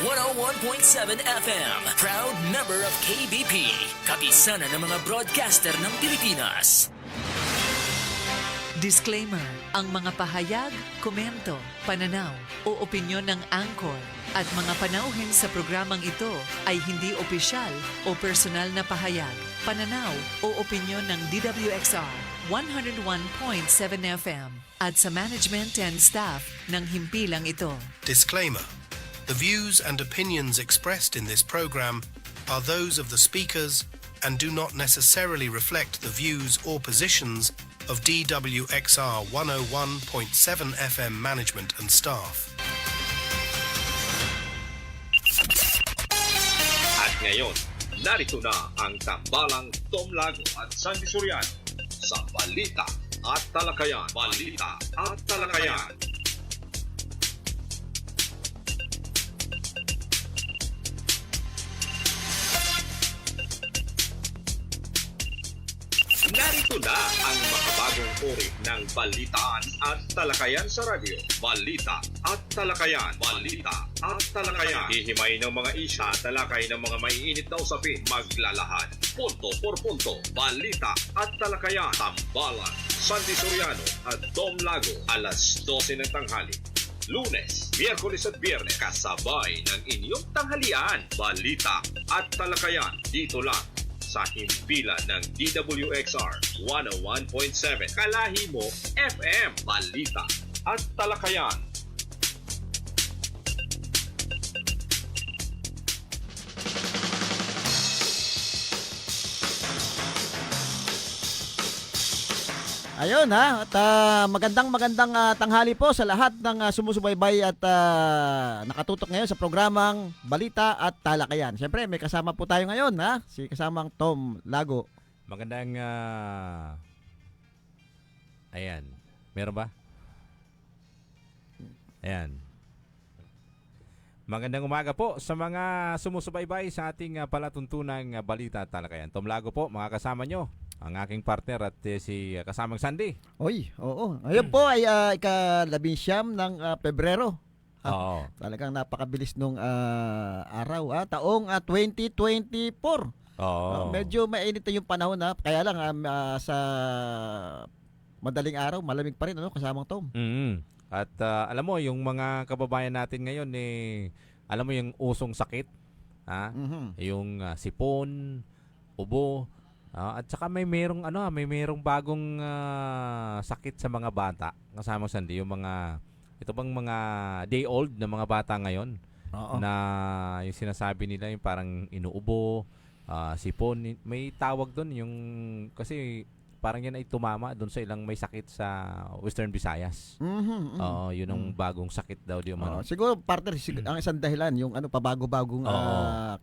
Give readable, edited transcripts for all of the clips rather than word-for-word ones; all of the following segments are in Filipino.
101.7 FM, proud member of KBP, kapisanan ng mga broadcaster ng Pilipinas. Disclaimer, ang mga pahayag, komento, pananaw o opinyon ng Anchor at mga panauhin sa programang ito ay hindi opisyal o personal na pahayag, pananaw o opinyon ng DWXR 101.7 FM at sa management and staff ng himpilang ito. Disclaimer. The views and opinions expressed in this program are those of the speakers and do not necessarily reflect the views or positions of DWXR 101.7 FM management and staff. At ngayon, narito na ang tambalang Tom Lago at Sandy Soriano sa Balita at Talakayan. Balita at Talakayan. Narito na ang makabagong uri ng balitaan at talakayan sa radyo. Balita at talakayan. Balita at talakayan. Hihimay ng mga isya, talakay ng mga maiinit na usapin, maglalahad. Punto por punto. Balita at talakayan. Tambalan, Sandy Soriano at Dom Lago. Alas 12 ng tanghali. Lunes, Miyerkules at Biyernes. Kasabay ng inyong tanghalian. Balita at talakayan. Dito lang sa himpilan ng DWXR 101.7 Kalahi mo FM. Balita at talakayan. Ayun at magandang tanghali po sa lahat ng sumusubaybay at nakatutok ngayon sa programang Balita at Talakayan. Siyempre may kasama po tayo ngayon si kasamang Tom Lago. Magandang ayan. Meron ba? Ayan. Magandang umaga po sa mga sumusubaybay sa ating palatuntunang Balita at Talakayan. Tom Lago po, mga kasama nyo. Ang aking partner at si kasamang Sandy. Oy, oo. Ngayon po ay ika-19 ng Pebrero. Oo. Talagang napakabilis nung araw. Taong 2024. Oo. Medyo mainit na yung panahon kaya lang sa madaling araw, malamig pa rin kasamang Tom. Mm-hmm. At alam mo, yung mga kababayan natin ngayon alam mo yung usong sakit, Mm-hmm. yung sipon, ubo, at saka may merong bagong sakit sa mga bata. Kasama Sandy, yung ito bang mga day old na mga bata ngayon. Oo. Na yung sinasabi nila yung parang inuubo, sipon, may tawag doon yung kasi parang yan ay tumama doon sa ilang may sakit sa Western Visayas. Mm-hmm. Yun ang bagong sakit daw di man. Siguro partner ang isang dahilan yung pabago-bagong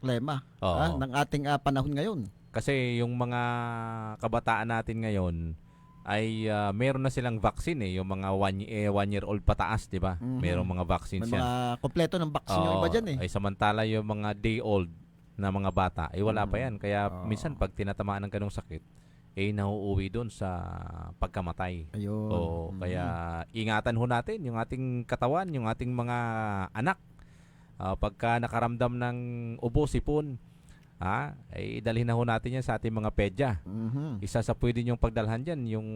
klima ng ating panahon ngayon. Kasi yung mga kabataan natin ngayon ay meron na silang vaccine yung mga 1 year old pataas, di ba? Mm-hmm. Merong mga vaccines may yan. Mga kompleto ng vaccine yung iba dyan Ay samantala yung mga day old na mga bata, wala pa yan. Kaya minsan pag tinatamaan ng ganong sakit, nauuwi doon sa pagkamatay. Ayun. Kaya ingatan ho natin yung ating katawan, yung ating mga anak. Pagka nakaramdam ng ubo, sipon, dalhin na ho natin yan sa ating mga pedya. Mm-hmm. Isa sa pwede nyong pagdalhan dyan, yung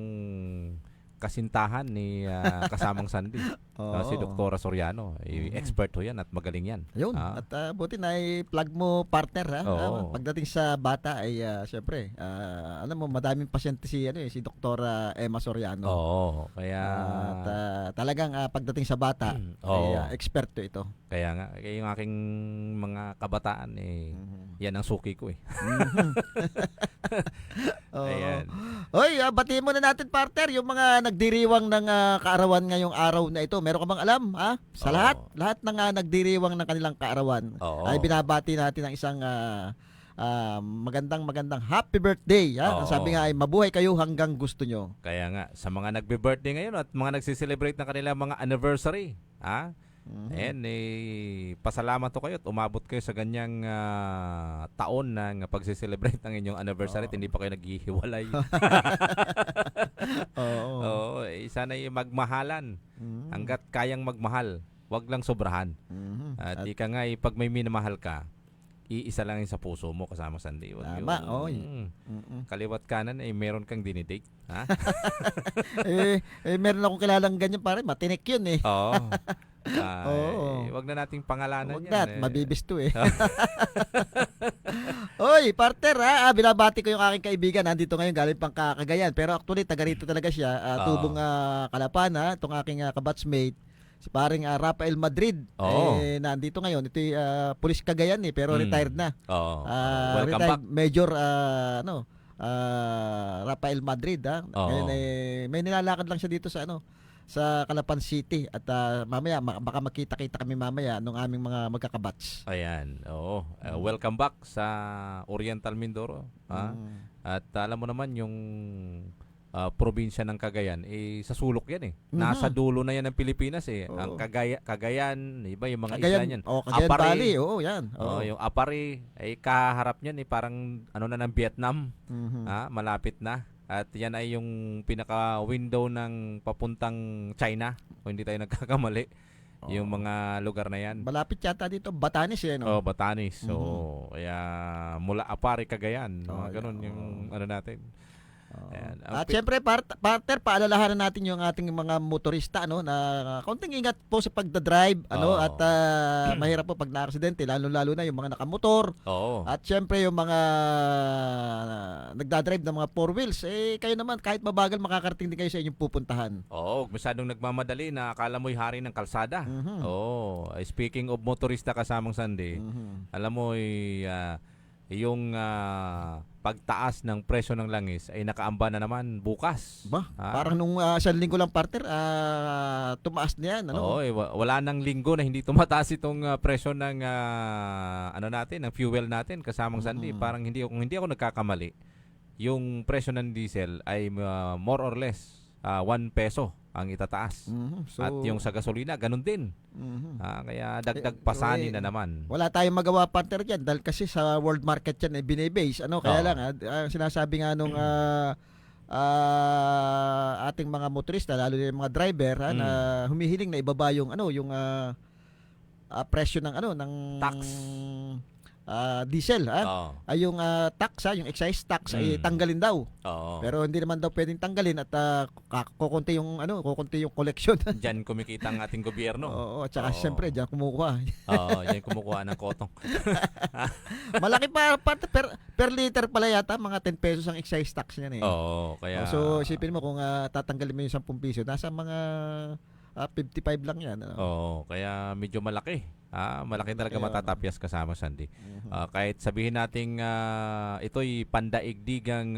kasintahan ni kasamang Sandy. Si Dr. Soriano. Expert ho yan at magaling yan. Ayun. At buti na i-plug mo partner pagdating sa bata ay syempre, alam mo madaming pasyente si Dr. Emma Soriano. Oo. Kaya at talagang pagdating sa bata ay eksperto ito. Kaya nga, yung aking mga kabataan yan ang suki ko Ayan. Hoy, batiin muna natin partner yung mga nagdiriwang ng kaarawan ngayong araw na ito. Meron ka bang alam sa lahat ng nagdiriwang ng kanilang kaarawan ay binabati natin ang isang magandang happy birthday. Ang sabi nga ay mabuhay kayo hanggang gusto nyo. Kaya nga, sa mga nagbe-birthday ngayon at mga nagsiselebrate ng kanilang mga anniversary, ayan, pasalamat ko kayo at umabot kayo sa ganyang taon ng pagsiselebrate ng inyong anniversary at hindi pa kayo naghihiwalay. Oo. Sana'y magmahalan hanggat kayang magmahal. wag lang sobrahan. Mhm. At ika nga, pag may minamahal ka, iisa lang yung sa puso mo kasama Sandy. Wag Tama, yung, oy. Mm-mm. kaliwat kanan ay meron kang dinidate. Ha? Meron akong kilalang ganyan pare, matinik yun eh. Oo. Oo. Wag na nating pangalanan Huwag yan. na, mabibis to eh. Oy, partner binabati ko yung aking kaibigan. Nandito ngayon galing pang Cagayan. Pero actually, taga rito talaga siya. Tubong Kalapan itong aking kabatchmate. Si paring Rafael Madrid. Oo. Nandito ngayon. Ito yung pulis Cagayan pero retired na. Oo. Welcome Retired back. Major Rafael Madrid Oo. Ngayon, may nilalakad lang siya dito sa Calapan City at mamaya baka makita-kita kami mamaya nung aming mga magkakabats. Ayan. Oo. Welcome back sa Oriental Mindoro. Ha? At alam mo naman yung probinsya ng Cagayan, sa sulok yan eh. Nasa dulo na yan ng Pilipinas eh. Oo. Ang Cagayan, iba yung mga isla Cagayan, niyan. Cagayan Apari. Valley, yan. Yung Apari, ay kaharap niyan eh, parang na ng Vietnam. Malapit na. At yan ay yung pinaka-window ng papuntang China, kung hindi tayo nagkakamali. Yung mga lugar na yan. Malapit yata dito, Batanes no? Batanes. So, kaya mula Apari, Cagayan. Mga ganun yung natin. Ayan. At syempre, partner, paalalahanan natin yung ating mga motorista na konting ingat po sa pagdadrive at mahirap po pag na-aksidente, lalo-lalo na yung mga nakamotor. Oo. At syempre yung mga nagdadrive ng mga four wheels, kayo naman kahit mabagal makakarating din kayo sa inyong pupuntahan. Oo, masyadong nagmamadali na akala mo'y hari ng kalsada. Oo. Speaking of motorista kasamang Sandy, alam mo yung pagtaas ng presyo ng langis ay nakaamba na naman bukas. Parang nung isang linggo lang partner, tumaas na yan. Oo, wala nang linggo na hindi tumataas itong presyo ng ng fuel natin kasamang Sandy. Parang kung hindi ako nagkakamali, yung presyo ng diesel ay more or less 1 peso ang itataas. At yung sa gasolina, ganun din. Kaya dagdag pasani na naman. Wala tayong magawa partner dyan dahil kasi sa world market yan binibase. Kaya lang, sinasabi nga nung ating mga motorista, lalo na yung mga driver, na humihiling na ibaba yung presyo ng Tax. Diesel ay yung tax yung excise tax ay tanggalin daw. Pero hindi naman daw pwedeng tanggalin at kukunti yung collection. Diyan kumikita ang ating gobyerno. At saka siyempre diyan kumukuha. Diyan kumukuha ng kotong. Malaki pa per liter pala yata mga 10 pesos ang excise tax niyan kaya so isipin mo kung tatanggalin mo yung 10 piso, nasa mga 55 lang yan. Kaya medyo malaki. Malaki talaga matatapyas kasama Sandy. Kahit sabihin nating ito'y pandaigdigang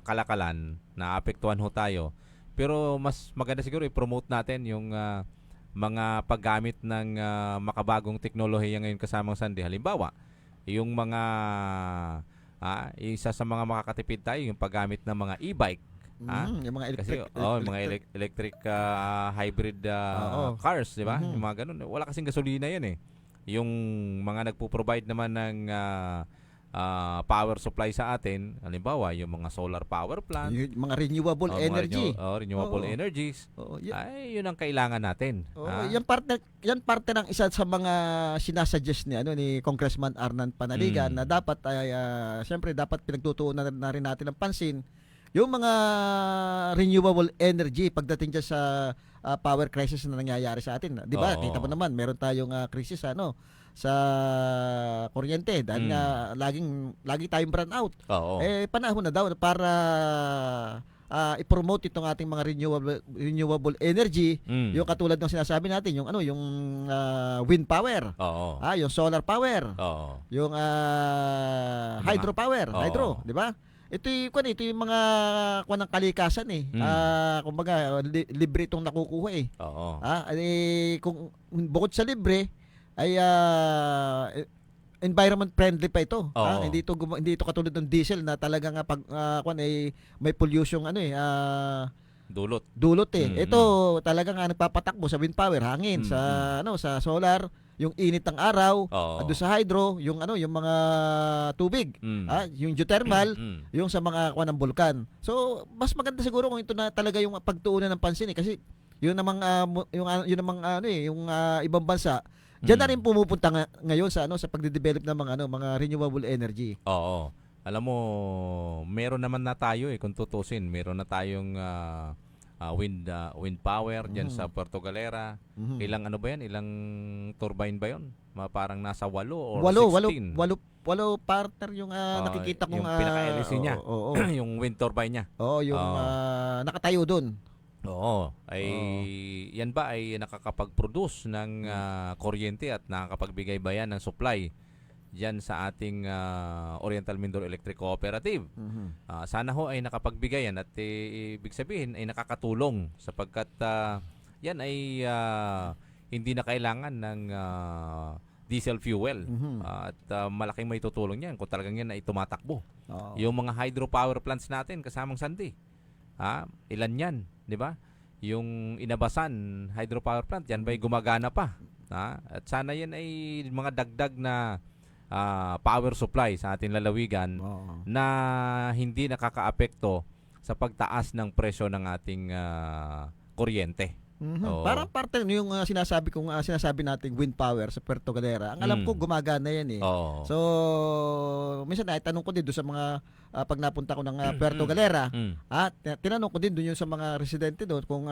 kalakalan na apektuhan ho tayo. Pero mas maganda siguro i-promote natin yung mga paggamit ng makabagong teknolohiya ngayon kasamang Sandy. Halimbawa, yung mga isa sa mga makakatipid tayo, yung paggamit ng mga e-bike. Yung mga electric hybrid cars, di ba? Yung mga ganun. Wala kasing gasolina yan eh. Yung mga nagpo-provide naman ng power supply sa atin, halimbawa yung mga solar power plant, yung mga renewable energy. Renewable energies. Ay yun ang kailangan natin. Yan parte ng isa sa mga sinasuggest ni Congressman Arnan Panaligan na dapat siyempre dapat pinagtutuunan na rin natin ng pansin yung mga renewable energy pagdating dyan sa power crisis na nangyayari sa atin. Di ba? Kita mo naman, meron tayong crisis sa kuryente dahil nga lagi tayong brownout out. Panahon na daw para i-promote itong ating mga renewable energy, yung katulad ng sinasabi natin, yung wind power, yung solar power, yung hydropower, di ba? Ito yung mga ng kalikasan kumbaga libre itong nakukuha kung bukod sa libre ay environment friendly pa ito. Hindi ito katulad ng diesel na talaga nga pag may pollution dulot Ito talaga nga nagpapatakbo sa wind power, hangin, sa solar, yung init ng araw, doon sa hydro, yung mga tubig, yung geothermal, yung sa mga ng bulkan. So, mas maganda siguro kung ito na talaga yung pagtuunan ng pansin kasi Yun namang yun namang yung ibang bansa diyan na rin pumupunta ngayon sa sa pagde-develop ng mga renewable energy. Oo. Alam mo, meron naman na tayo kung tutusin. Meron na tayong wind power diyan sa Puerto Galera. Ilang ba yan? Ilang turbine ba 'yon? Parang nasa 8 or 16. Walo partner yung nakikita kong yung pinaka-LC niya. Oo. Yung wind turbine niya. Oo, yung nakatayo doon. Oo. Yan ba ay nakakapag-produce ng kuryente at nakakapagbigay ba yan ng supply diyan sa ating Oriental Mindoro Electric Cooperative? Sana ho ay nakapagbigay yan at ibig sabihin ay nakakatulong sapagkat yan ay hindi na kailangan ng diesel fuel at malaking may tutulong yan kung talagang yan ay tumatakbo. Yung mga hydropower plants natin kasamang Sandy, ilan yan, di ba? Yung Inabasan hydropower plant, yan ba'y gumagana pa? At sana yan ay mga dagdag na power supply sa ating lalawigan na hindi nakakaapekto sa pagtaas ng presyo ng ating kuryente. Parang parte yung sinasabi nating wind power sa Puerto Galera. Ang alam ko gumagana yan So, minsan ay tanong ko din doon sa mga pag napunta ko ng Puerto Galera, tinanong ko din doon yung sa mga residente doon kung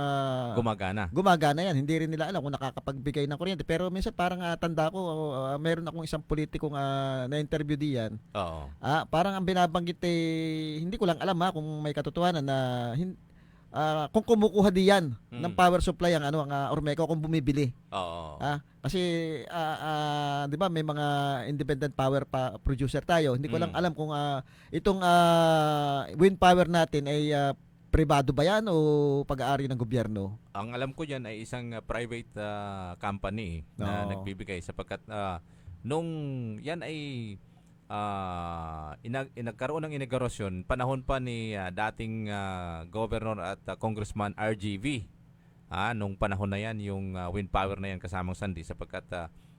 gumagana yan. Hindi rin nila alam kung nakakapagbigay ng kuryente. Pero minsan parang tanda ko, meron akong isang politikong na-interview diyan. Parang ang binabanggit hindi ko lang alam kung may katotohanan na kung kumukuha diyan ng power supply ang Ormeco kung bumibili. Kasi 'di ba may mga independent power producer tayo. Hindi ko lang alam kung itong wind power natin ay pribado ba yan o pag-aari ng gobyerno? Ang alam ko diyan ay isang private company na nagbibigay sapagkat nung yan ay inagkaroon ng inaugurasyon panahon pa ni dating Governor at Congressman RGV. Nung panahon na yan yung wind power na yan kasamang Sandy sapagkat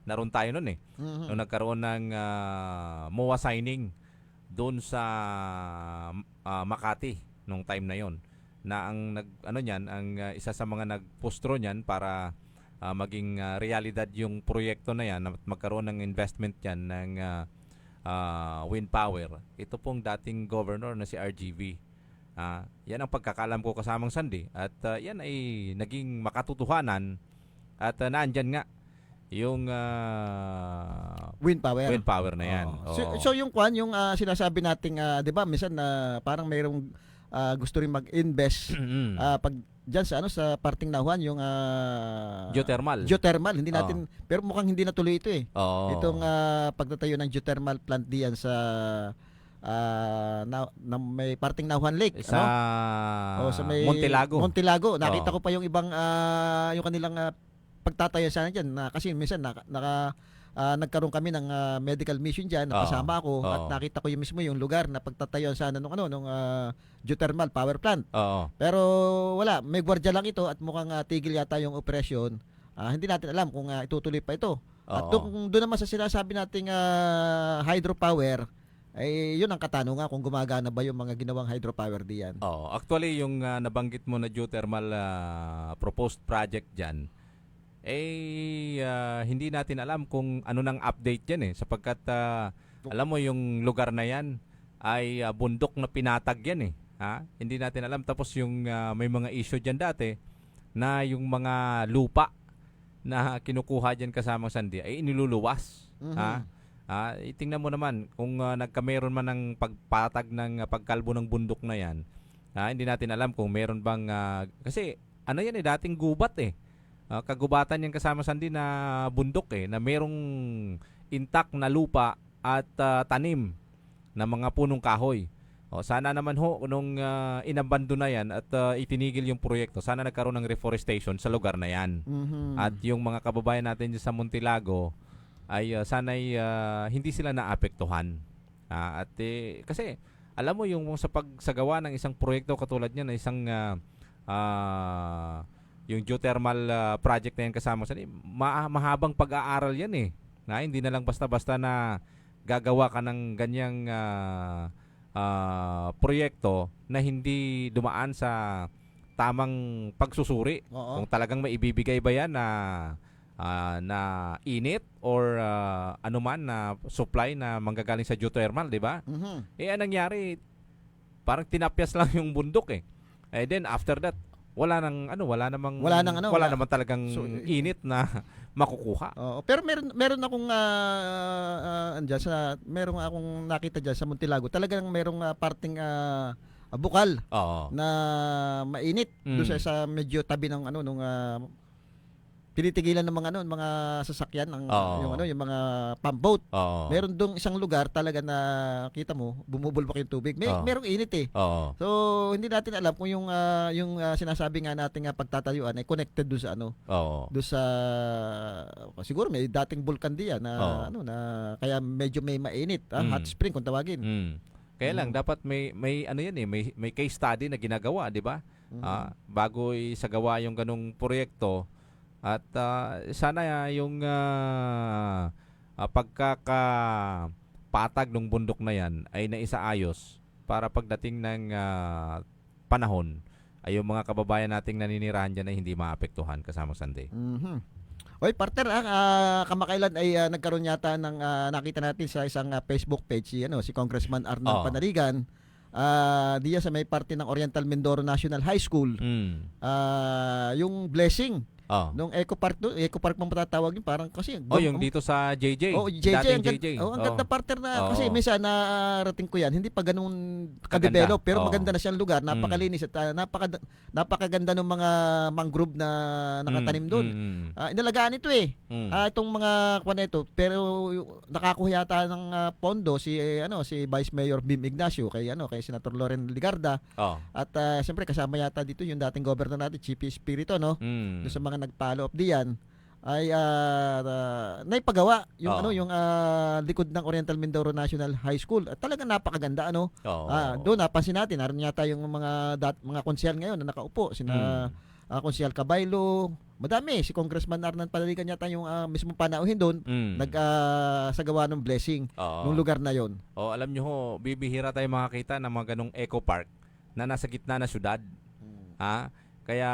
naroon tayo noon nung nagkaroon ng MOA signing doon sa Makati nung time na yon na ang isa sa mga nagpostro niyan para maging realidad yung proyekto na yan at magkaroon ng investment yan ng wind power. Ito pong dating governor na si RGV. Yan ang pagkakalam ko kasamang Sandy at yan ay naging makatotohanan at naandyan nga yung wind power na yan. So yung sinasabi nating 'di ba minsan parang mayroong gusto rin mag-invest pag diyan sa parting Nauhan yung geothermal hindi natin pero mukhang hindi natuloy ito itong pagtatayo ng geothermal plant diyan sa may parting Nauhan Lake sa may Montilago nakita ko pa yung ibang yung kanilang pagtatayo sana diyan kasi minsan nagkaroon kami ng medical mission diyan, nakasama ako at nakita ko yung mismo yung lugar na pagtatayuan sana nung geothermal power plant. Pero wala, may gwardiya lang ito at mukhang tigil yata yung operasyon. Hindi natin alam kung itutuloy pa ito. At doon naman sa sinasabi nating hydropower, ay yun ang katanungan kung gumagana ba yung mga ginawang hydropower diyan. Actually yung nabanggit mo na geothermal proposed project diyan hindi natin alam kung ano nang update yan sapagkat alam mo yung lugar na yan ay bundok na pinatag yan hindi natin alam tapos yung may mga issue dyan dati na yung mga lupa na kinukuha dyan kasamang Sandy ay iniluluwas. Tingnan mo naman kung nagkameron man ng pagpatag ng pagkalbo ng bundok na yan, hindi natin alam kung meron bang kasi yan dating gubat kagubatan yan kasama Sandy na bundok na merong intact na lupa at tanim na mga punong kahoy. Sana naman nung inabando na yan at itinigil yung proyekto, sana nagkaroon ng reforestation sa lugar na yan. At yung mga kababayan natin sa Montilago ay sana'y hindi sila naapektuhan. Kasi alam mo yung sa pagsagawa ng isang proyekto katulad niyan na isang yung geothermal project na yan kasama sa mahabang pag-aaral yan na hindi na lang basta-basta na gagawa ka ng ganyang proyekto na hindi dumaan sa tamang pagsusuri. Oo. Kung talagang maibibigay ba yan na init or anuman na supply na manggagaling sa geothermal, di ba? Mhm. Anong nangyari? Parang tinapyas lang yung bundok eh. Then after that, wala namang talagang So, init na makukuha. Oo, pero meron akong meron akong nakita diyan sa Muntilago. Talagang merong parting bukal Oo. na mainit doon sa medyo tabi ng nung tinitigilan ng mga sasakyan ng Oo. yung mga pump boat. Oo. Meron dong isang lugar talaga na kita mo bumubulbok yung tubig. Oo. Merong init eh. Oo. So hindi natin alam kung yung sinasabi nga nating pagtatayuan ay connected doon sa Oo. doon sa siguro may dating bulkan diyan na Oo. na kaya medyo may mainit, hot spring kung tawagin. Kaya lang dapat may ano yan eh, may case study na ginagawa, 'di ba? Bago isagawa yung ganung proyekto. At sana yung pagkakapatag ng bundok na yan ay naisaayos para pagdating ng panahon ay yung mga kababayan nating naninirahan dyan ay hindi maapektuhan kasamang Sunday. Mhm. Oy, partner, kamakailan ay nagkaroon yata ng nakita natin sa isang Facebook page si Congressman Arnel Panaligan. Diya sa may parte ng Oriental Mindoro National High School. Yung blessing nung Eco Park mo matatawag yun, parang kasi yung dito sa JJ. JJ, dating JJ. ang ganda partner na kasi Oo. minsan narating ko yan, hindi pa ganoon Kaganda. ka-develop pero Oo. maganda na siyang lugar, napakalinis at napakaganda ng mga mangrove na nakatanim doon. Inalagaan ito itong mga kuwan na ito, pero nakakuha yata ng pondo si Vice Mayor Bim Ignacio kay Senator Loren Ligarda at siyempre kasama yata dito yung dating governor natin Chief Espiritu doon sa mga nag-follow up diyan ay naipagawa yung yung likod ng Oriental Mindoro National High School at talagang napakaganda doon napansin natin naroon yata yung mga konsyal ngayon na nakaupo sina Konsyal Cabaylo, madami si Congressman Arnan Panaligan yata yung mismong panauhin doon nagsagawa ng blessing ng lugar na yon. Alam nyo ho, bibihira tayo makakita ng mga ganong eco park na nasa gitna na syudad. Kaya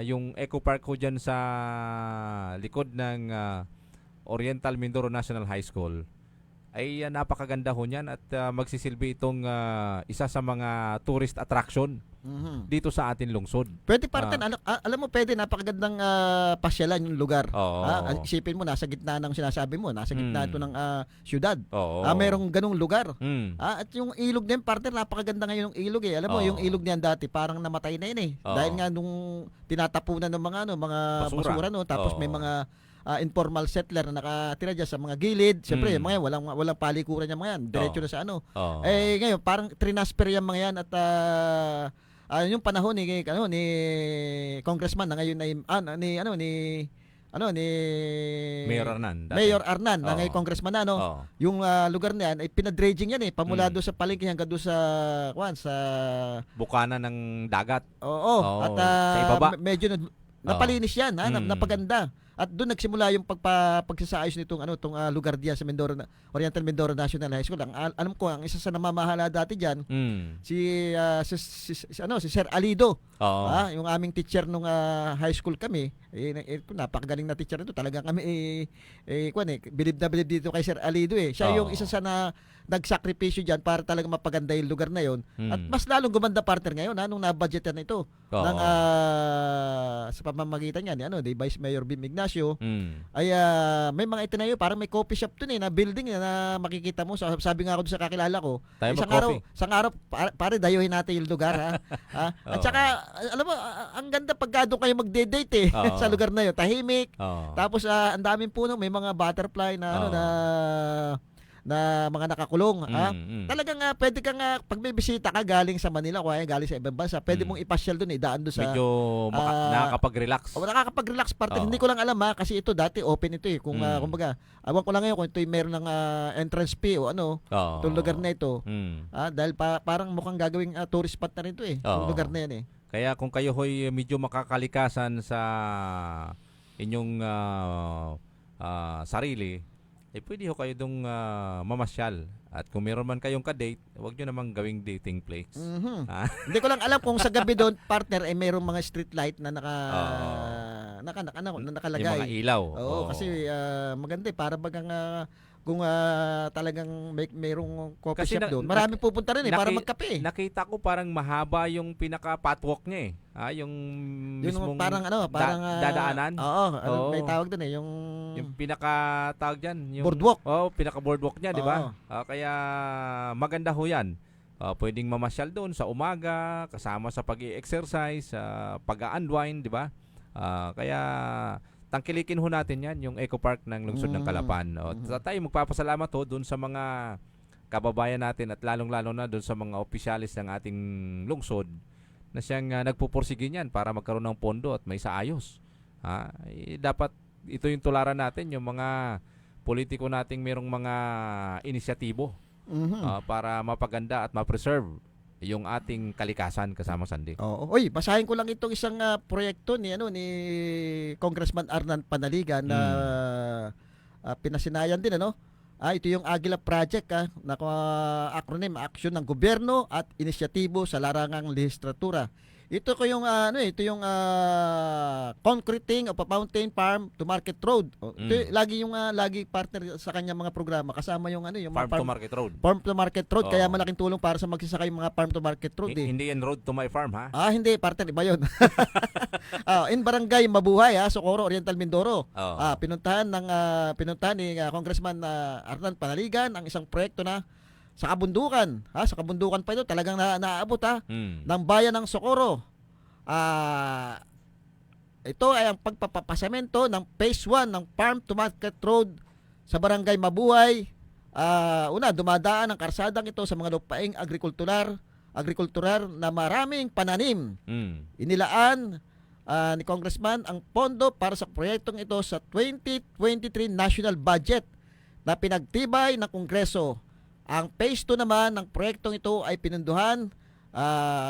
yung eco park ko dyan sa likod ng Oriental Mindoro National High School ay napakaganda ho niyan at magsisilbi itong isa sa mga tourist attraction dito sa atin lungsod. Pwede partner, alam mo pwede napakagandang pasyalan yung lugar. Isipin mo nasa gitna ng sinasabi mo, nasa gitna ito ng syudad. Merong ganung lugar. At yung ilog din partner, napakaganda ngayon yung ilog eh. Alam mo yung ilog niyan dati parang namatay na yun eh. Dahil nga nung tinatapunan ng mga basura tapos may mga informal settler na nakatira dyan sa mga gilid. Siyempre, mga yan, walang palikuran yung mga yan. Diretso na sa ngayon, parang trinasper yung mga yan at yung panahon ni Congressman na ngayon ni Mayor Arnan. Mayor Arnan na ngayon Congressman na yung lugar na yan ay pinadredging yan pamula doon sa palengke hanggang doon sa bukana ng dagat. At sa ibaba. medyo napalinis yan, napaganda. At doon nagsimula yung pagsasaayos nitong lugar diyan sa Oriental Mindoro National High School. Alam ko ang isa sa namamahala dati diyan si Sir Alido. Yung aming teacher nung high school kami. Napakagaling na teacher nito. Talaga kami bilib na bilib dito kay Sir Alido Siya yung isa sa nagsakripisyo diyan para talaga mapaganda yung lugar na yon. At mas lalong gumanda partner ngayon nung na-budgetan ito ng sa pamamagitan niya ni Vice Mayor Bim Ignacio ay may mga itinayo parang may coffee shop dun na building na makikita mo. Sabi nga ako doon sa kakilala ko, isang araw pare dayuhin natin yung lugar at saka alam mo ang ganda pagka doon kayo magde-date sa lugar na yun, tahimik. Tapos ang daming puno, may mga butterfly na mga nakakulong. Talagang pwede kang pag may bisita ka galing sa Manila o galing sa ibang bansa, pwede mong ipasyal doon daan doon sa medyo nakakapag-relax. Nakakapag-relax partner. Hindi ko lang alam kasi ito dati open ito kung kumbaga awan ko lang ngayon kung ito meron ng entrance fee o itong lugar na ito. Dahil parang mukhang gagawing tourist spot na rin ito yung lugar na yan Kaya kung kayo hoy medyo makakalikasan sa inyong sarili, pwede ho kayo dong mamasyal. At kung meron man kayong ka-date, huwag nyo namang gawing dating place. Mhm. Ah. Hindi ko lang alam kung sa gabi doon, partner, mayroong mga street light na Yung mga nakalagay. ilaw. Oo, kasi maganda para bagang kung talagang mayroong coffee Kasi shop doon. Marami pupunta rin para magkape. Nakita ko parang mahaba yung pinaka-patwalk niya yung mismong parang dadaanan. Oo, may Oo. tawag doon yung Yung pinaka-tawag dyan. Yung, boardwalk. pinaka-boardwalk niya, di ba? Oo. Kaya maganda ho yan. Pwedeng mamasyal doon sa umaga, kasama sa pag-i-exercise, pag-a-unwind, di ba? Kaya tangkilikin ho natin yan, yung Eco Park ng Lungsod ng Calapan. Tayo magpapasalamat ho doon sa mga kababayan natin at lalong-lalo na doon sa mga opisyalis ng ating lungsod na siyang nagpupursige niyan para magkaroon ng pondo at may saayos. Dapat ito yung tularan natin, yung mga politiko nating merong mga inisyatibo para mapaganda at ma-preserve yung ating kalikasan kasama Sandy. Oo. Oy, basahin ko lang itong isang proyekto ni Congressman Arnan Panaligan na pinasinayan din ito yung Agila Project na acronym Aksyon ng Gobyerno at Inisyatibo sa Larangang Lehislatura. Ito yung concreting of a fountain farm to market road. Ito lagi partner sa kanya mga programa kasama yung yung Farm mga to Market Road. Farm to Market Road, kaya Oo. malaking tulong para sa magsasaka yung mga farm to market road. Hindi yan Road to My Farm, ha? Hindi, partner, iba yun. In Barangay Mabuhay, Socorro, Oriental, Mindoro. Oo. Pinuntahan ni Congressman Arnan Panaligan ang isang proyekto na sa kabundukan. Sa kabundukan pa ito, talagang naaabot ng bayan ng Socorro. Ito ay ang pagpapasemento ng Phase 1 ng Farm to Market Road sa Barangay Mabuhay. Dumadaan ang karsadang ito sa mga lupaing agrikultural na maraming pananim. Inilaan ni Congressman ang pondo para sa proyektong ito sa 2023 national budget na pinagtibay ng Kongreso. Ang Phase 2 naman ng proyektong ito ay pinunduhan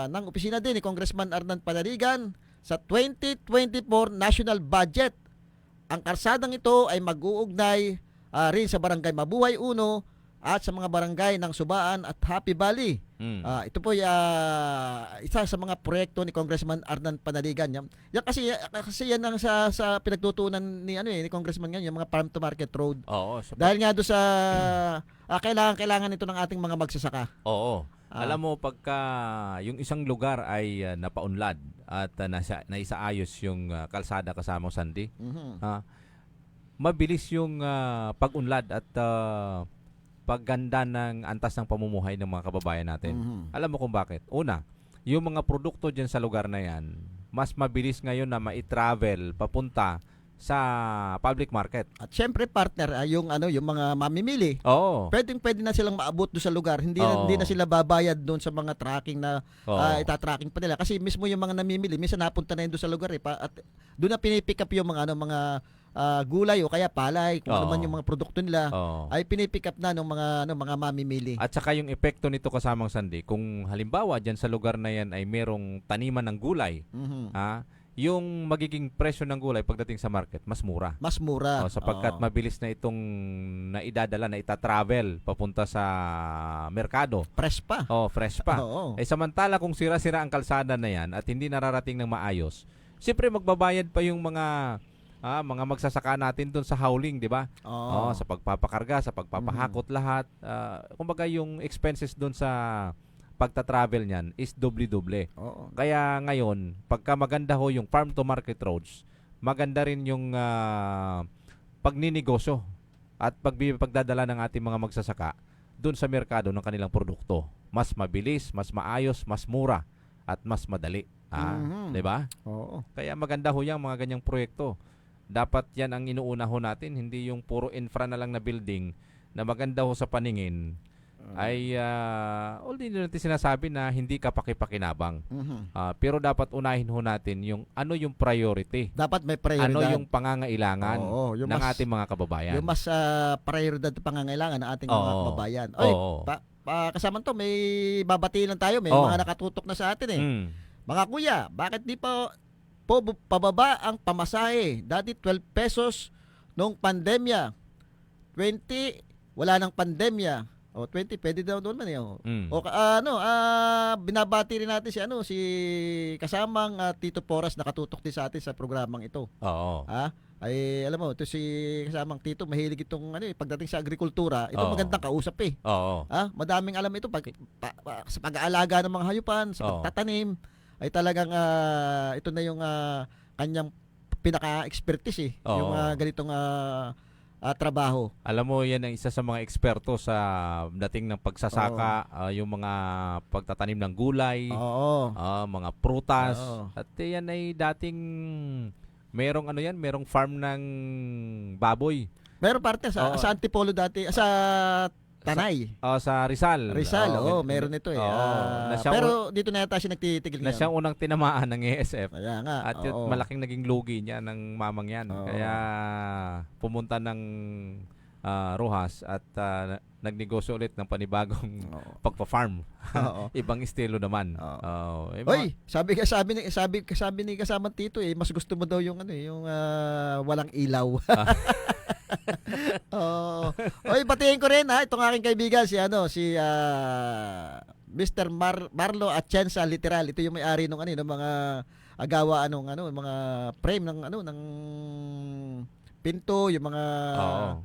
ng opisina din ni Congressman Arnan Panaligan sa 2024 national budget. Ang karsadang ito ay mag-uugnay rin sa Barangay Mabuhay 1 at sa mga barangay ng Subaan at Happy Valley. Ito po isa sa mga proyekto ni Congressman Arnan Panaligan. Yan kasi yan ang sa pinagtutunan ni Congressman ngayon, yung mga farm to market road. Oo. Dahil nga do sa kailangan ito ng ating mga magsasaka. Oo. Alam mo, pagka yung isang lugar ay napaunlad at naisaayos yung kalsada kasama Sandy, mabilis yung pag-unlad at pagganda ng antas ng pamumuhay ng mga kababayan natin. Alam mo kung bakit? Una, yung mga produkto dyan sa lugar na yan, mas mabilis ngayon na ma-travel papunta sa public market. At syempre partner, yung mga mamimili. Oo. Pwede na silang maabot doon sa lugar. Hindi na sila babayad doon sa mga tracking na itatracking pa nila. Kasi mismo yung mga namimili, minsan napunta na yun doon sa lugar at doon na pinipick up yung mga gulay o kaya palay, kung ano man yung mga produkto nila, ay pinipick up na ng mga mamimili. At saka yung epekto nito kasamang Sandy, kung halimbawa dyan sa lugar na yan ay merong taniman ng gulay, yung magiging presyo ng gulay pagdating sa market, mas mura. Mas mura. Sapagkat mabilis na itong naidadala, na ita-travel papunta sa merkado. Fresh pa. Fresh pa. Samantala kung sira-sira ang kalsada na yan at hindi nararating ng maayos, siyempre magbabayad pa yung mga magsasaka natin doon sa hauling, di ba? Sa pagpapakarga, sa pagpapahakot lahat. Kumbaga yung expenses doon sa pagta-travel niyan is doble-doble. Kaya ngayon, pagka maganda ho yung farm to market roads, maganda rin yung pagninegosyo at pagdadala ng ating mga magsasaka doon sa merkado ng kanilang produkto. Mas mabilis, mas maayos, mas mura at mas madali. 'Di ba? Kaya maganda ho yung mga ganyang proyekto. Dapat yan ang inuuna ho natin, hindi yung puro infra na lang na building na maganda ho sa paningin. Ay hindi natin sinasabi na hindi kapakipakinabang. Pero dapat unahin ho natin yung yung priority. Dapat may prioridad. Ano yung pangangailangan ng ating mga kababayan. Yung mas prioridad at pangangailangan ng ating mga kababayan. Kasama to, may babati lang tayo. May mga nakatutok na sa atin Mga kuya, bakit di pa pababa ang pamasahe? Dati 12 pesos noong pandemya. 20, wala nang pandemya. O 20, pwede daw doon man eh. O, Mm. o binabati rin natin si kasamang Tito Poras nakatutok din sa atin sa programang ito. Oo. Ay alam mo, ito si kasamang Tito mahilig itong pagdating sa agrikultura, ito Oo. magandang kausap eh. Oo. Madaming alam ito sa pag-aalaga ng mga hayupan, sa Oo. pagtatanim, ay talagang ito na yung kanyang pinaka-expertise eh, Oo. yung ganitong trabaho. Alam mo, yan ang isa sa mga eksperto sa dating ng pagsasaka, yung mga pagtatanim ng gulay, Oo. mga prutas. Oo. At yan ay dating merong farm ng baboy. Meron parte Oo. sa Antipolo dati, sa Tanay. Sa Rizal. Meron ito eh. Na siyang Pero dito na yata siya nagtitigil na siyang unang tinamaan ng ASF. Kaya nga. At yun, oo. malaking naging lugi niya ng mamang yan. Oo. Kaya pumunta ng Rojas at nagnegosyo ulit ng panibagong Oo. pagpa-farm. Oo. Ibang estilo naman. Oo. Eh, Oy, sabi ni kasamang Tito mas gusto mo daw yung yung walang ilaw. Oo. Oy, batiin ko rin itong aking kaibigan si Mr. Marlo Atienza literal. Ito yung may-ari ng mga agawa mga frame ng pinto, yung mga Oo.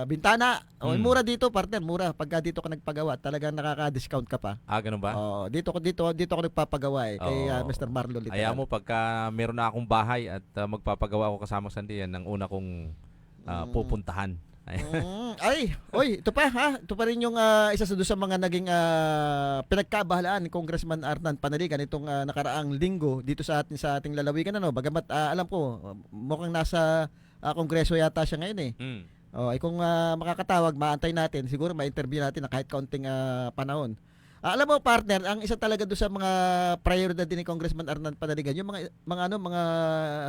bintana. Mura dito, partner, mura. Pagka dito ka nagpagawa, talagang nakaka-discount ka pa. Ganun ba? Oo, dito ako nagpapagawa kay Oo. Mr. Marlo literal. Ayaw mo, pagka meron na akong bahay at magpapagawa ako kasama Sandy, yan ang una kong pupuntahan. Ito pa rin yung isa sa mga naging pinagkabahalaan ni Congressman Arnan Panaligan itong nakaraang linggo dito sa ating lalawigan bagamat alam ko mukhang nasa kongreso yata siya ngayon eh. Ay kung makakatawag, maantay natin, siguro ma-interview natin na kahit kaunting panahon. Alam mo partner, ang isa talaga doon sa mga prioridad din ni Congressman Arnan Panaligan, yung mga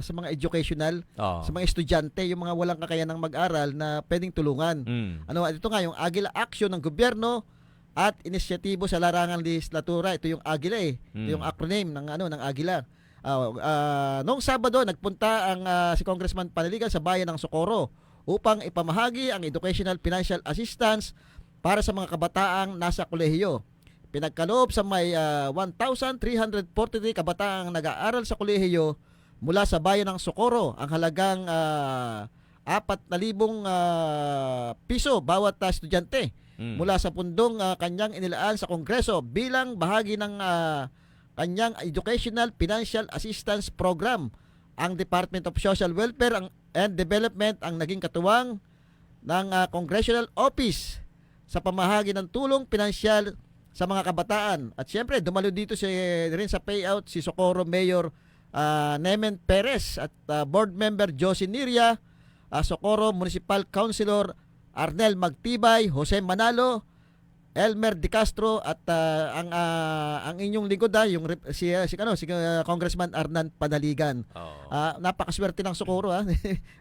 sa mga educational, Oo. sa mga estudyante, yung mga walang kakayanang mag-aral na pwedeng tulungan. Ito nga yung Agila Action ng gobyerno at inisyatibo sa larangang legislatura. Ito yung Agila Ito yung acronym ng Agila. Noong Sabado, nagpunta si Congressman Panaligan sa bayan ng Socorro upang ipamahagi ang educational financial assistance para sa mga kabataang nasa kolehiyo. Pinagkaloob sa may 1,343 kabataang nag-aaral sa kolehiyo mula sa bayan ng Socorro ang halagang 4,000 piso bawat estudyante mula sa pundong kanyang inilaan sa Kongreso bilang bahagi ng kanyang Educational Financial Assistance Program. Ang Department of Social Welfare and Development ang naging katuwang ng Congressional Office sa pamahagi ng tulong pinansyal sa mga kabataan. At siyempre, dumalo dito rin sa payout si Socorro Mayor Nemen Perez at Board Member Josie Niria, Socorro Municipal Councilor Arnel Magtibay, Jose Manalo, Elmer De Castro at ang inyong lingkod si Congressman Arnan Panaligan. Napakaswerte ng Socorro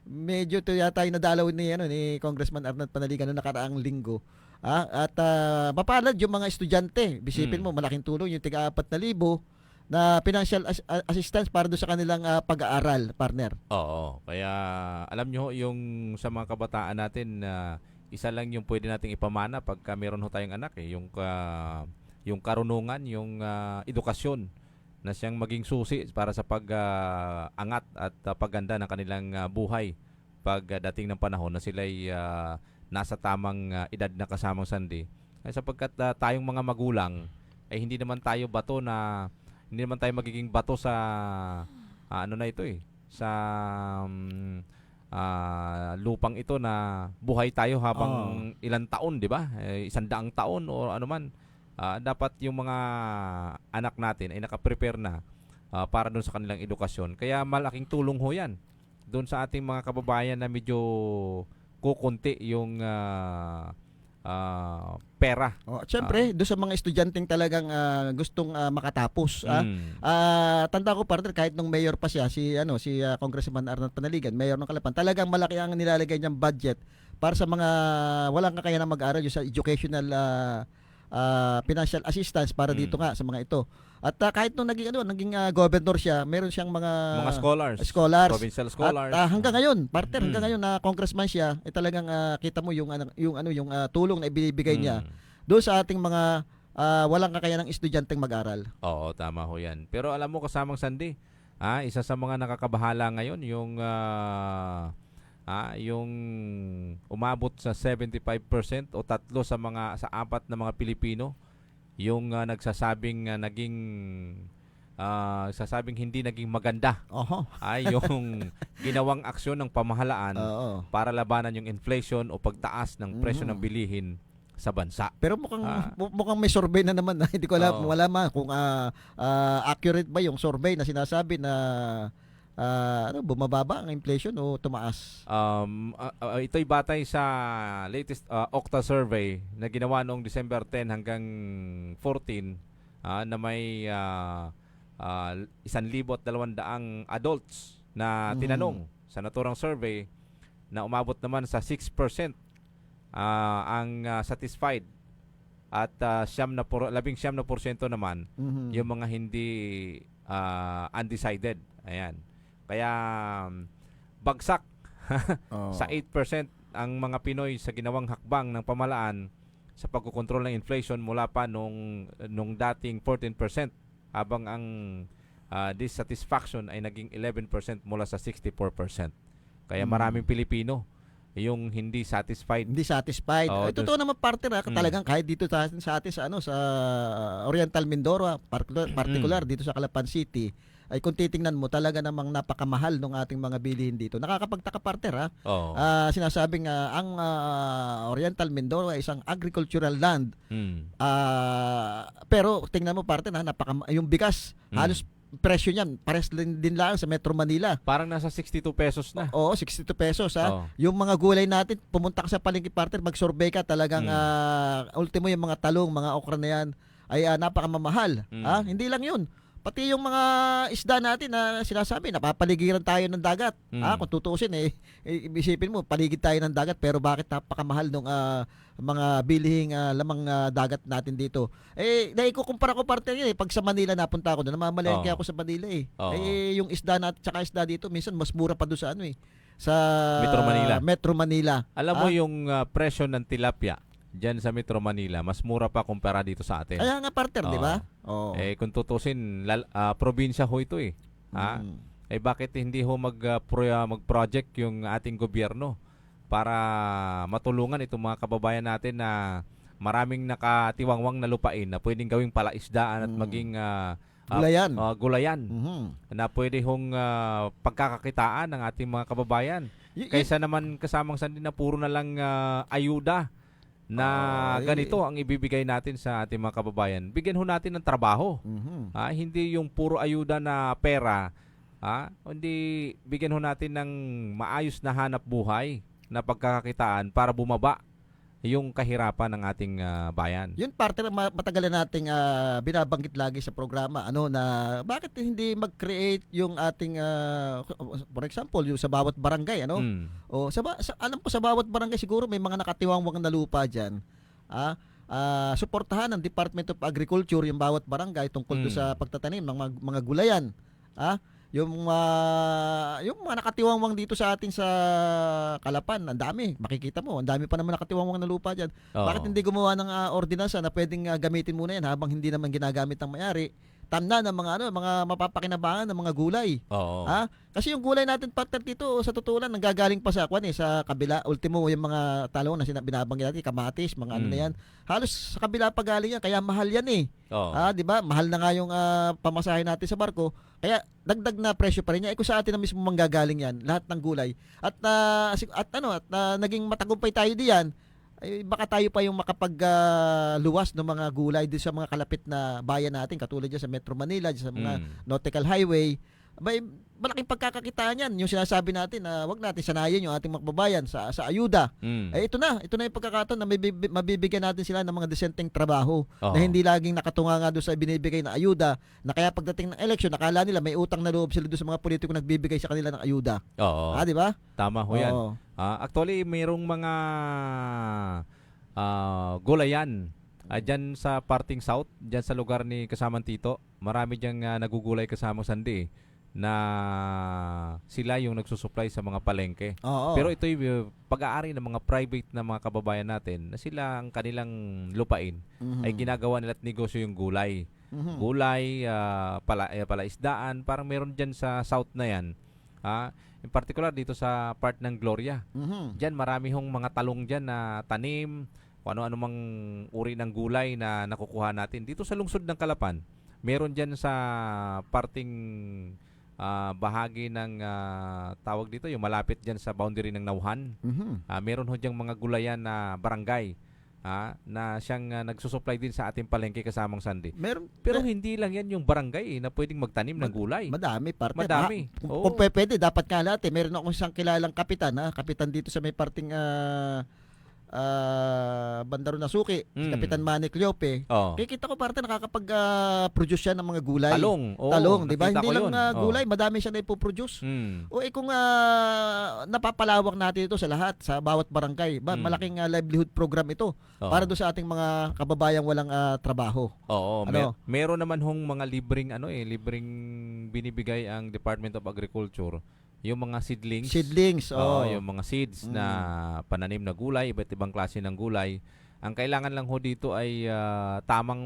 Medyo to yata yung nadalaw ni Congressman Arnan Panaligan noong nakaraang linggo. At mapalad yung mga estudyante. Bisipin mo, malaking tulong yung tiga 4,000 na financial assistance para doon sa kanilang pag-aaral, partner. Oo. Kaya alam nyo, yung sa mga kabataan natin, isa lang yung pwede nating ipamana pagka meron ho tayong anak yung karunungan, yung edukasyon na siyang maging susi para sa pag-angat at pagganda ng kanilang buhay pagdating ng panahon na sila'y nasa tamang edad na kasamang Sandy. Ay sapagkat tayong mga magulang ay hindi naman tayo magiging bato sa sa lupang ito na buhay tayo habang ilang taon, di ba? 100 taon o ano man. Dapat yung mga anak natin ay nakaprepare na para doon sa kanilang edukasyon. Kaya malaking tulong ho yan doon sa ating mga kababayan na medyo kukunti yung pera. Siyempre, doon sa mga estudyanteng talagang gustong makatapos. Tanda ko partner, kahit nung mayor pa siya, si Congressman Arnald Panaligan, mayor ng Calapan, talagang malaki ang nilalagay niyang budget para sa mga walang kakayanang mag-aral, yung sa educational financial assistance para dito nga sa mga ito. At kahit nung naging governor siya, meron siyang mga scholars, provincial At scholars. hanggang ngayon, partner, hanggang ngayon na congressman siya, talagang kita mo yung tulong na ibibigay niya doon sa ating mga walang kakayanang estudyanteng mag-aral. Oo, tama ho yan. Pero alam mo, kasamang Sandy, isa sa mga nakakabahala ngayon yung umabot sa 75% o sa apat na mga Pilipino yung sasabing hindi naging maganda ay yung ginawang aksyon ng pamahalaan para labanan yung inflation o pagtaas ng presyo ng bilihin sa bansa. Pero mukhang may survey na naman. Hindi ko alam, wala man kung accurate ba yung survey na sinasabi na bumababa ang inflation o tumaas. Ito'y batay sa latest Okta survey na ginawa noong December 10 hanggang 14 na may 1,200 adults na tinanong sa naturang survey, na umabot naman sa 6% ang satisfied at 19% naman yung mga hindi undecided. Ayan. Kaya bagsak sa 8% ang mga Pinoy sa ginawang hakbang ng pamahalaan sa pagkokontrol ng inflation mula pa nung dating 14%, habang ang dissatisfaction ay naging 11% mula sa 64%. Kaya maraming Pilipino yung hindi satisfied. Totoo naman, partner, talagang kahit dito sa atin sa Oriental Mindoro, particular dito sa Calapan City, ay kung titingnan mo, talaga namang napakamahal ng ating mga bilihin dito. Nakakapagtaka, partner, sinasabing ang Oriental Mindoro ay isang agricultural land. Pero tingnan mo, partner, yung bigas, halos presyo niyan pares din lang sa Metro Manila. Parang nasa 62 pesos na. Oo, 62 pesos Yung mga gulay natin, pumunta ka sa palengke, partner, mag-survey ka, talagang ultimo yung mga talong, mga okra na yan ay napakamamahal. Hindi lang yun. Pati yung mga isda natin na sinasabi, napapaligiran tayo ng dagat. Kung tutuusin, isipin mo, paligid tayo ng dagat, pero bakit napakamahal ng mga bilihing lamang dagat natin dito? Naikukumpara ko, partner, pag sa Manila napunta ako doon, namamalengke ako sa Manila yung isda natin tsaka isda dito, minsan mas mura pa doon sa sa Metro Manila. Alam mo yung presyo ng tilapia diyan sa Metro Manila, mas mura pa kumpara dito sa atin. Kaya nga, partner, di ba? Kung tutusin, probinsya ho ito bakit hindi ho mag-project yung ating gobyerno para matulungan itong mga kababayan natin na maraming nakatiwangwang na lupain na pwedeng gawing palaisdaan at maging gulayan na pwede hong pagkakakitaan ng ating mga kababayan. Kaysa naman kasamang Sandy na puro na lang ayuda na ganito ang ibibigay natin sa ating mga kababayan. Bigyan ho natin ng trabaho. Hindi yung puro ayuda na pera. Hindi, bigyan ho natin ng maayos na hanap buhay na pagkakakitaan para bumaba yung kahirapan ng ating bayan. Yun, partner, matagal na nating binabanggit lagi sa programa na bakit hindi mag-create yung ating for example yung sa bawat barangay alam ko sa bawat barangay siguro may mga nakatiwangwang na lupa diyan. Suportahan ng Department of Agriculture yung bawat barangay tungkol do sa pagtatanim ng mga gulayan. Yung mga nakatiwangwang dito sa atin sa Calapan, ang dami. Makikita mo, ang dami pa naman nakatiwangwang na lupa diyan. Bakit hindi gumawa ng ordinansa na pwedeng gamitin muna yan habang hindi naman ginagamit ng may-ari? Tamna ng mga mapapakinabangan ng mga gulay. Kasi yung gulay natin, partner, dito sa totoo lang nanggagaling pa sa sa kabila. Ultimo yung mga talong na binabanggit natin, kamatis, mga na yan. Halos sa kabila pa galing yan, kaya mahal yan di ba? Mahal na nga yung pamasahe natin sa barko. Kaya dagdag na presyo pa rin niya. Kung sa atin na mismo manggagaling yan, lahat ng gulay. At naging matagumpay tayo diyan, ay baka tayo pa yung makapagluwas ng mga gulay din sa mga kalapit na bayan natin, katulad dyan sa Metro Manila, dyan sa mga nautical highway. May malaking pagkakakitaan yan. Yung sinasabi natin na wag natin sanayin yung ating makbabayan sa ayuda. Ito na yung pagkakataon na mabibigyan natin sila ng mga desenteng trabaho na hindi laging nakatunga nga doon sa binibigay na ayuda, na kaya pagdating ng eleksyon, nakala nila may utang na loob sila doon sa mga politiko nagbibigay sa kanila ng ayuda. Di ba? Tama ho yan. Actually, mayroong mga gulayan dyan sa parting south, dyan sa lugar ni Kasamang Tito, marami diyang nagugulay kasamang sandi na sila yung nagsusupply sa mga palengke. Oo. Pero ito'y pag-aari ng mga private na mga kababayan natin na sila ang kanilang lupain ay ginagawa nila at negosyo yung gulay. Gulay, palaisdaan, parang meron dyan sa south na yan. In particular dito sa part ng Gloria. Diyan marami hong mga talong dyan na tanim, kung ano-ano mang uri ng gulay na nakukuha natin. Dito sa lungsod ng Calapan, meron dyan sa parting bahagi ng tawag dito, yung malapit dyan sa boundary ng Nauhan. Meron ho dyang mga gulayan na barangay na siyang nagsusupply din sa ating palengke kasamang sandi. Pero hindi lang yan yung barangay na pwedeng magtanim ng gulay. Madami, partner. Madami. Kung pwede, dapat nga lahat. Meron akong isang kilalang kapitan, kapitan dito sa may parting Bandaro Nasuki, si Kapitan Manny Cleope. Kikita ko parte nakakapag-produce siya ng mga gulay. Talong, di ba? Hindi lang gulay, madami siya na ipoproduce. Kung napapalawak natin ito sa lahat, sa bawat barangay, malaking livelihood program ito para do sa ating mga kababayang walang trabaho. Meron naman hong mga libreng binibigay ang Department of Agriculture. Yung mga seedlings, yung mga seeds na pananim na gulay, iba't ibang klase ng gulay. Ang kailangan lang ho dito ay tamang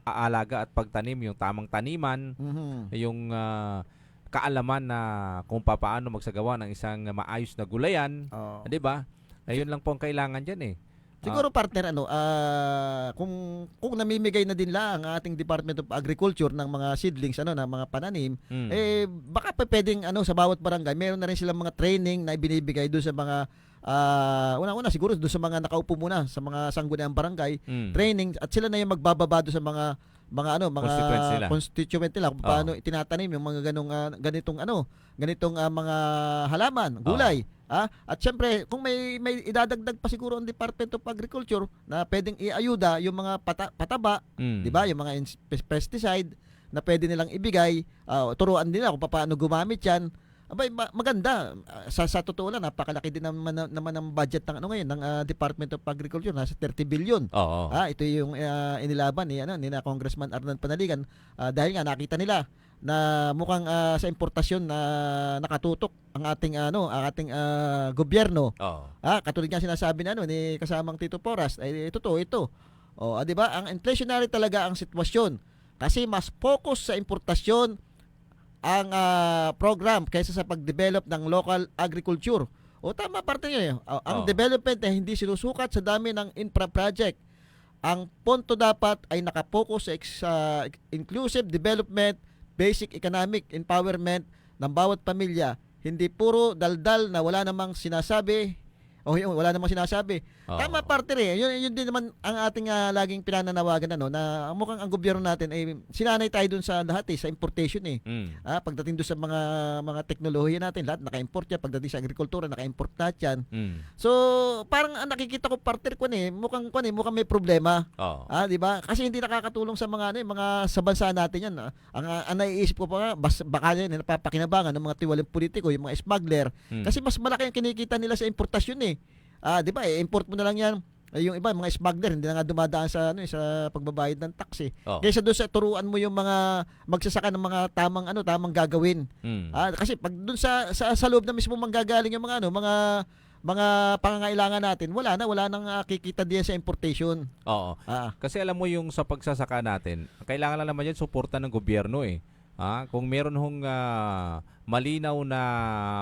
aalaga at pagtanim, yung tamang taniman, yung kaalaman na kung paano magsagawa ng isang maayos na gulayan, 'di ba? Ayun lang po ang kailangan diyan eh. Siguro partner kung namimigay na din lang ang ating Department of Agriculture ng mga seedlings na mga pananim, baka pwedeng sa bawat barangay meron na rin silang mga training na ibinibigay doon sa mga una-una siguro doon sa mga nakaupo muna sa mga sangguniang barangay, training, at sila na yung magbababa doon sa mga constituent nila kung paano itinatanim yung mga ganitong mga halaman, gulay. At syempre, kung may idadagdag pa siguro ang Department of Agriculture na pwedeng iayuda yung mga pataba, 'di ba? Yung mga pesticide na pwede nilang ibigay, turuan nila kung paano gumamit 'yan. Abay, maganda. Sa totoo lang, napakalaki din naman ang budget ng ngayon ng Department of Agriculture, nasa 30 billion. Ito yung inilaban ni Congressman Arnan Panaligan dahil nga nakita nila na mukhang sa importasyon na nakatutok ang ating gobyerno. Katulad nga sinasabi ni kasamang Tito Porras, ay totoo ito. 'Di ba? Ang inflationary talaga ang sitwasyon kasi mas focus sa importasyon ang program kaysa sa pag-develop ng local agriculture. Tama parte niyo. Ang development ay hindi sinusukat sa dami ng infra project. Ang punto dapat ay nakapokus sa inclusive development, basic economic empowerment ng bawat pamilya. Hindi puro daldal na wala namang sinasabi. Tama partner Yun din naman ang ating laging pinananawagan na mukhang ang gobyerno natin ay sinanay tayo dun sa lahat sa importation pagdating dun sa mga teknolohiya natin, lahat naka-import yan. Pagdating sa agrikultura, naka-import lahat yan. So, parang nakikita ko partner mukhang may problema. Di ba? Kasi hindi nakakatulong sa mga sa bansa natin yan. Ang naiisip ko pa baka yan napapakinabangan ng mga tiwaling politiko, yung mga smuggler. Kasi mas malaki ang kinikita nila sa importasyon di ba? Import mo na lang yan. Yung iba, mga smuggler, hindi na nga dumadaan sa pagbabayad ng tax Kaysa doon sa turuan mo yung mga magsasaka ng mga tamang gagawin. Kasi pag doon sa loob na mismo manggagaling yung mga pangangailangan natin, wala nang kikita diyan sa importation. Kasi alam mo yung sa pagsasaka natin, kailangan lang naman yan suporta ng gobyerno Kung meron hong malinaw na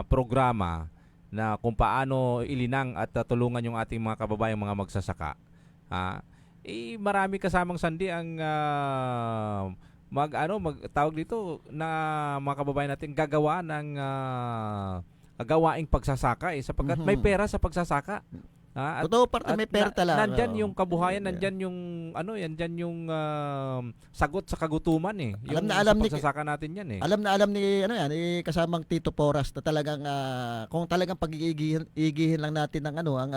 programa na kung paano ilinang at tulungan yung ating mga kababayang mga magsasaka. Marami kasamang sandi ang tawag dito na mga kababayan natin gagawa ng gawaing pagsasaka sapagkat may pera sa pagsasaka. Totoo parte may pera talaga. Nandyan yung kabuhayan, nandyan yung sagot sa kagutuman Alam na alam pagsasaka natin yan Alam ni ni kasamang Tito Porras na talagang kung talagang pag-iigihin lang natin ng ang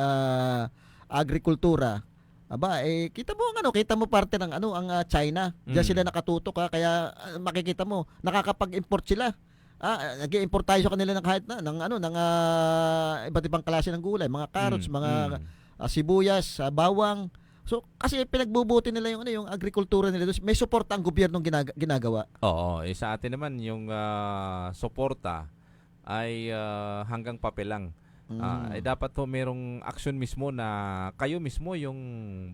agrikultura. Kita mo parte ng ang China. Diyan sila nakatutok kaya makikita mo nakakapag-import sila. Nag-i-import tayo sa kanila ng kahit ng iba't ibang klase ng gulay, mga carrots, mga sibuyas, bawang. So kasi pinagbubuti nila yung yung agrikultura nila doon. May suporta ang gobyernong ginagawa. Oo, sa atin naman yung suporta ay hanggang papel lang. Dapat po merong action mismo na kayo mismo yung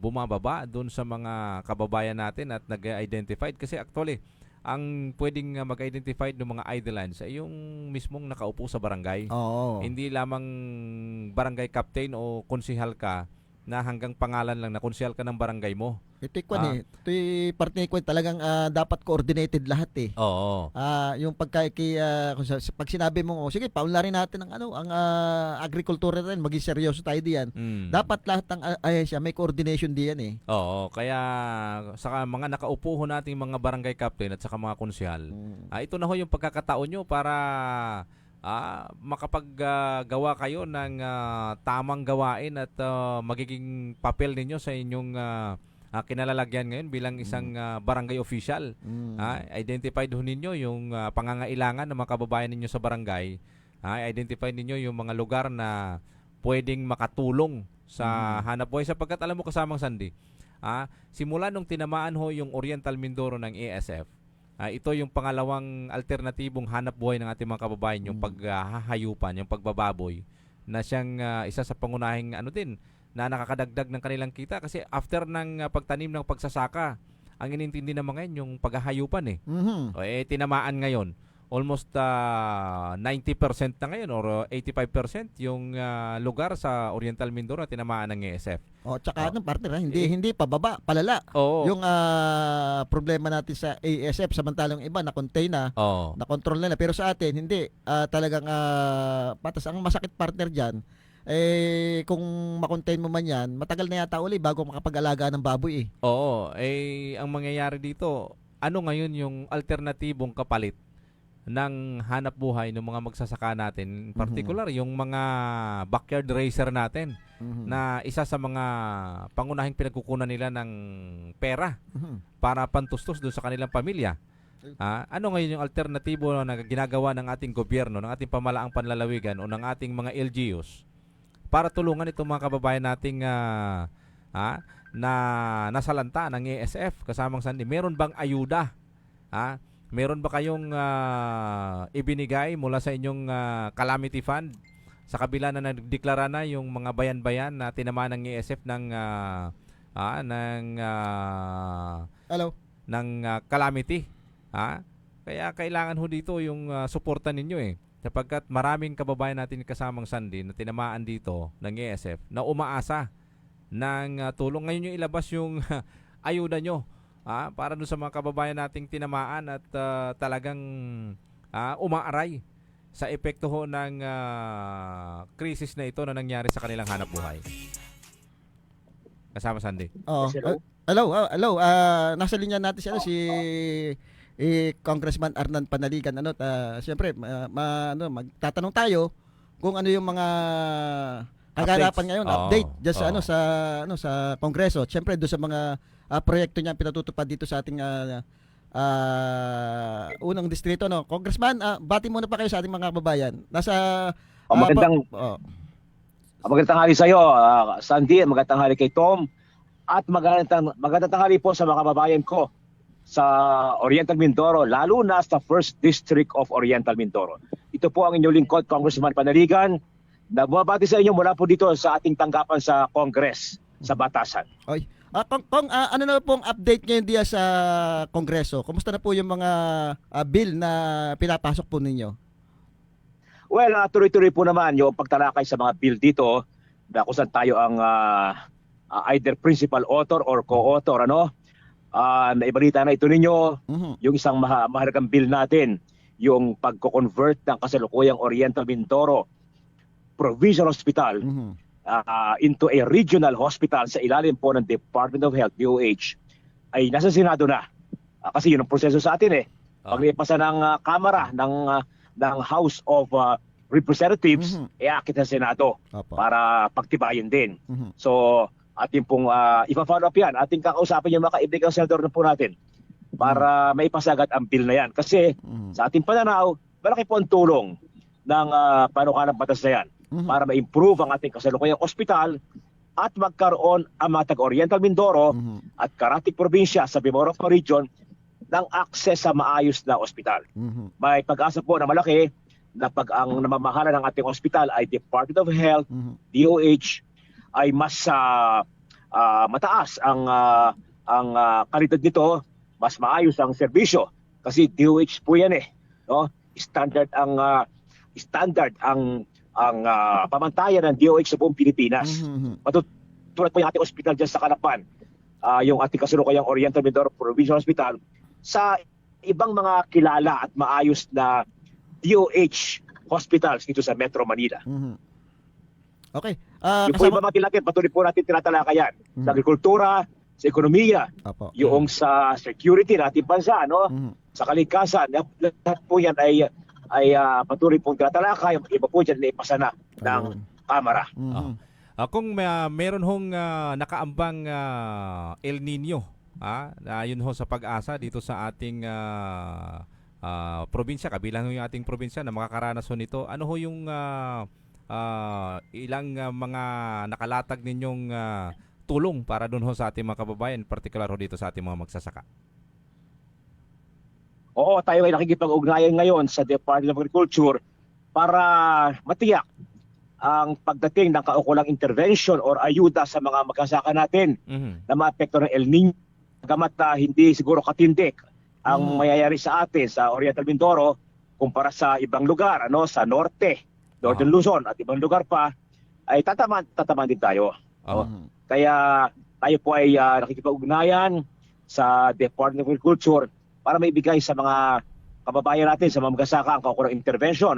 bumababa doon sa mga kababayan natin at nag-identified. Kasi actually, ang pwedeng mag-identify ng mga idolines ay yung mismong nakaupo sa barangay. Oo. Hindi lamang barangay captain o konsihal ka na hanggang pangalan lang na konsihal ka ng barangay mo. Ito'y ito'y parte ni Kwan, talagang dapat coordinated lahat eh. Oo. Yung pag sinabi mo, sige, paunlarin natin ang agrikultura natin, maging seryoso tayo diyan. Dapat lahat ng ahensya may coordination diyan eh. Oo, kaya sa mga nakaupo ho nating mga barangay captain at saka mga konsihal, ito na ho yung pagkakataon nyo para makapaggawa kayo ng tamang gawain at magiging papel ninyo sa inyong kinalalagyan ngayon bilang isang barangay official. Identify ho ninyo yung pangangailangan ng mga kababayan ninyo sa barangay. Identify ninyo yung mga lugar na pwedeng makatulong sa hanap buhay sapagkat alam mo kasamang Sandy, simula nung tinamaan ho yung Oriental Mindoro ng ASF, ito yung pangalawang alternatibong hanap buhay ng ating mga kababayan, yung paghahayupan, yung pagbababoy, na siyang isa sa pangunahing na nakakadagdag ng kanilang kita kasi after ng pagtanim ng pagsasaka, ang inintindi naman ngayon yung paghahayupan eh. Tinamaan ngayon. Almost 90% na ngayon or 85% yung lugar sa Oriental Mindoro na tinamaan ng ASF. Tsaka partner, hindi pababa, palala. Yung problema natin sa ASF samantalang iba na contain na, na control nila, pero sa atin hindi. Talagang patas ang masakit partner diyan. Kung makontain mo man yan, matagal na yata uli bago makapag-alaga ng baboy eh. Ang mangyayari dito, ano ngayon yung alternatibong kapalit ng hanap buhay ng mga magsasaka natin, in particular yung mga backyard racer natin, na isa sa mga pangunahing pinagkukunan nila ng pera para pantustos doon sa kanilang pamilya. Ano ngayon yung alternatibo na ginagawa ng ating gobyerno, ng ating pamalaang panlalawigan o ng ating mga LGUs para tulungan itong mga kababayan nating na nasalanta ng ASF kasamang Sandy? Meron bang ayuda? Meron ba kayong ibinigay mula sa inyong calamity fund sa kabila na nagdeklara na yung mga bayan-bayan na tinamaan ng ASF ng calamity? Kaya kailangan ho dito yung suporta ninyo eh. Sapagkat maraming kababayan natin kasamang Sandy na tinamaan dito ng ASF na umaasa ng tulong. Ngayon yung ilabas yung ayuda nyo para doon sa mga kababayan nating tinamaan at talagang umaaray sa epekto ho ng krisis na ito na nangyari sa kanilang hanap buhay. Kasama Sandy. Hello. Nasa linya natin si Congressman Arnan Panaligan. Siyempre magtatanong tayo kung ano yung mga kaganapan ngayon, update diyan sa Kongreso. Siyempre doon sa mga proyekto niya pinatutupad dito sa ating unang distrito, no. Congressman, bati muna pa kayo sa ating mga kababayan. Magandang hari sa iyo, Sandy, magandang hari kay Tom, at magandang hari po sa mga kababayan ko sa Oriental Mindoro, lalo na sa 1st District of Oriental Mindoro. Ito po ang inyong lingkod, Congressman Panaligan. Nagbabati sa inyo mula po dito sa ating tanggapan sa Congress, sa Batasan. Ano na pong update ngayon diya sa Kongreso? Kumusta na po yung mga bill na pinapasok po ninyo? Well, tuloy-tuloy po naman yung pagtalakay sa mga bill dito na kung saan tayo ang either principal author or co-author. Naibalita na ito ninyo, yung isang mahalagang bill natin, yung pagko-convert ng kasalukuyang Oriental Mindoro Provincial Hospital into a regional hospital sa ilalim po ng Department of Health, DOH, ay nasa Senado na. Kasi yun ang proseso sa atin eh. Paglipasa ng Kamara, ng House of Representatives, akit sa Senado para pagtibayin din. So, ating pong ipa-follow up yan. Ating kakausapin yung mga kaibigang senador na po natin para maipasagad ang bill na yan. Kasi sa ating pananaw, malaki po ang tulong ng panukalang batas na yan para ma-improve ang ating kasalukuyang ospital at magkaroon ang mga taga-Oriental Mindoro at karatig probinsya sa Bimorocco Region ng access sa maayos na ospital. May pag-asa po na malaki na pag ang namamahala ng ating ospital ay Department of Health, DOH, ay mas mataas ang kalidad nito, mas maayos ang serbisyo kasi DOH po yan no? Standard ang pamantayan ng DOH sa buong Pilipinas. Matutulad po yung ating ospital dyan sa Calapan, yung ating kasalukuyang Oriental Mindoro Provincial Hospital, sa ibang mga kilala at maayos na DOH hospitals dito sa Metro Manila. Okay. Yung po iba natin, patuloy po natin tinatalakayan sa agrikultura, sa ekonomiya, yung sa security natin bansa, no? Sa kalikasan, lahat po yan ay patuloy pong tinatalakay. Iba po dyan na ipasa na ng Kamara. Kung meron hong nakaambang El Nino, yun ho sa pag-asa dito sa ating probinsya, kabilang yung ating probinsya na makakaranas ho nito, ano ho yung ilang mga nakalatag ninyong tulong para doon ho sa ating mga kababayan, particular ho dito sa ating mga magsasaka? Oo, tayo ay nakikipag-ugnayan ngayon sa Department of Agriculture para matiyak ang pagdating ng kaukulang intervention or ayuda sa mga magsasaka natin na maapekto ng El Niño. Gamat hindi siguro katindik ang mayayari sa atin sa Oriental Mindoro kumpara sa ibang lugar, sa norte, Northern Luzon at ibang lugar pa, ay tataman din tayo. Kaya tayo po ay nakikipag-ugnayan sa Department of Agriculture para maibigay sa mga kababayan natin, sa mga magsasaka ang kaukulang intervention.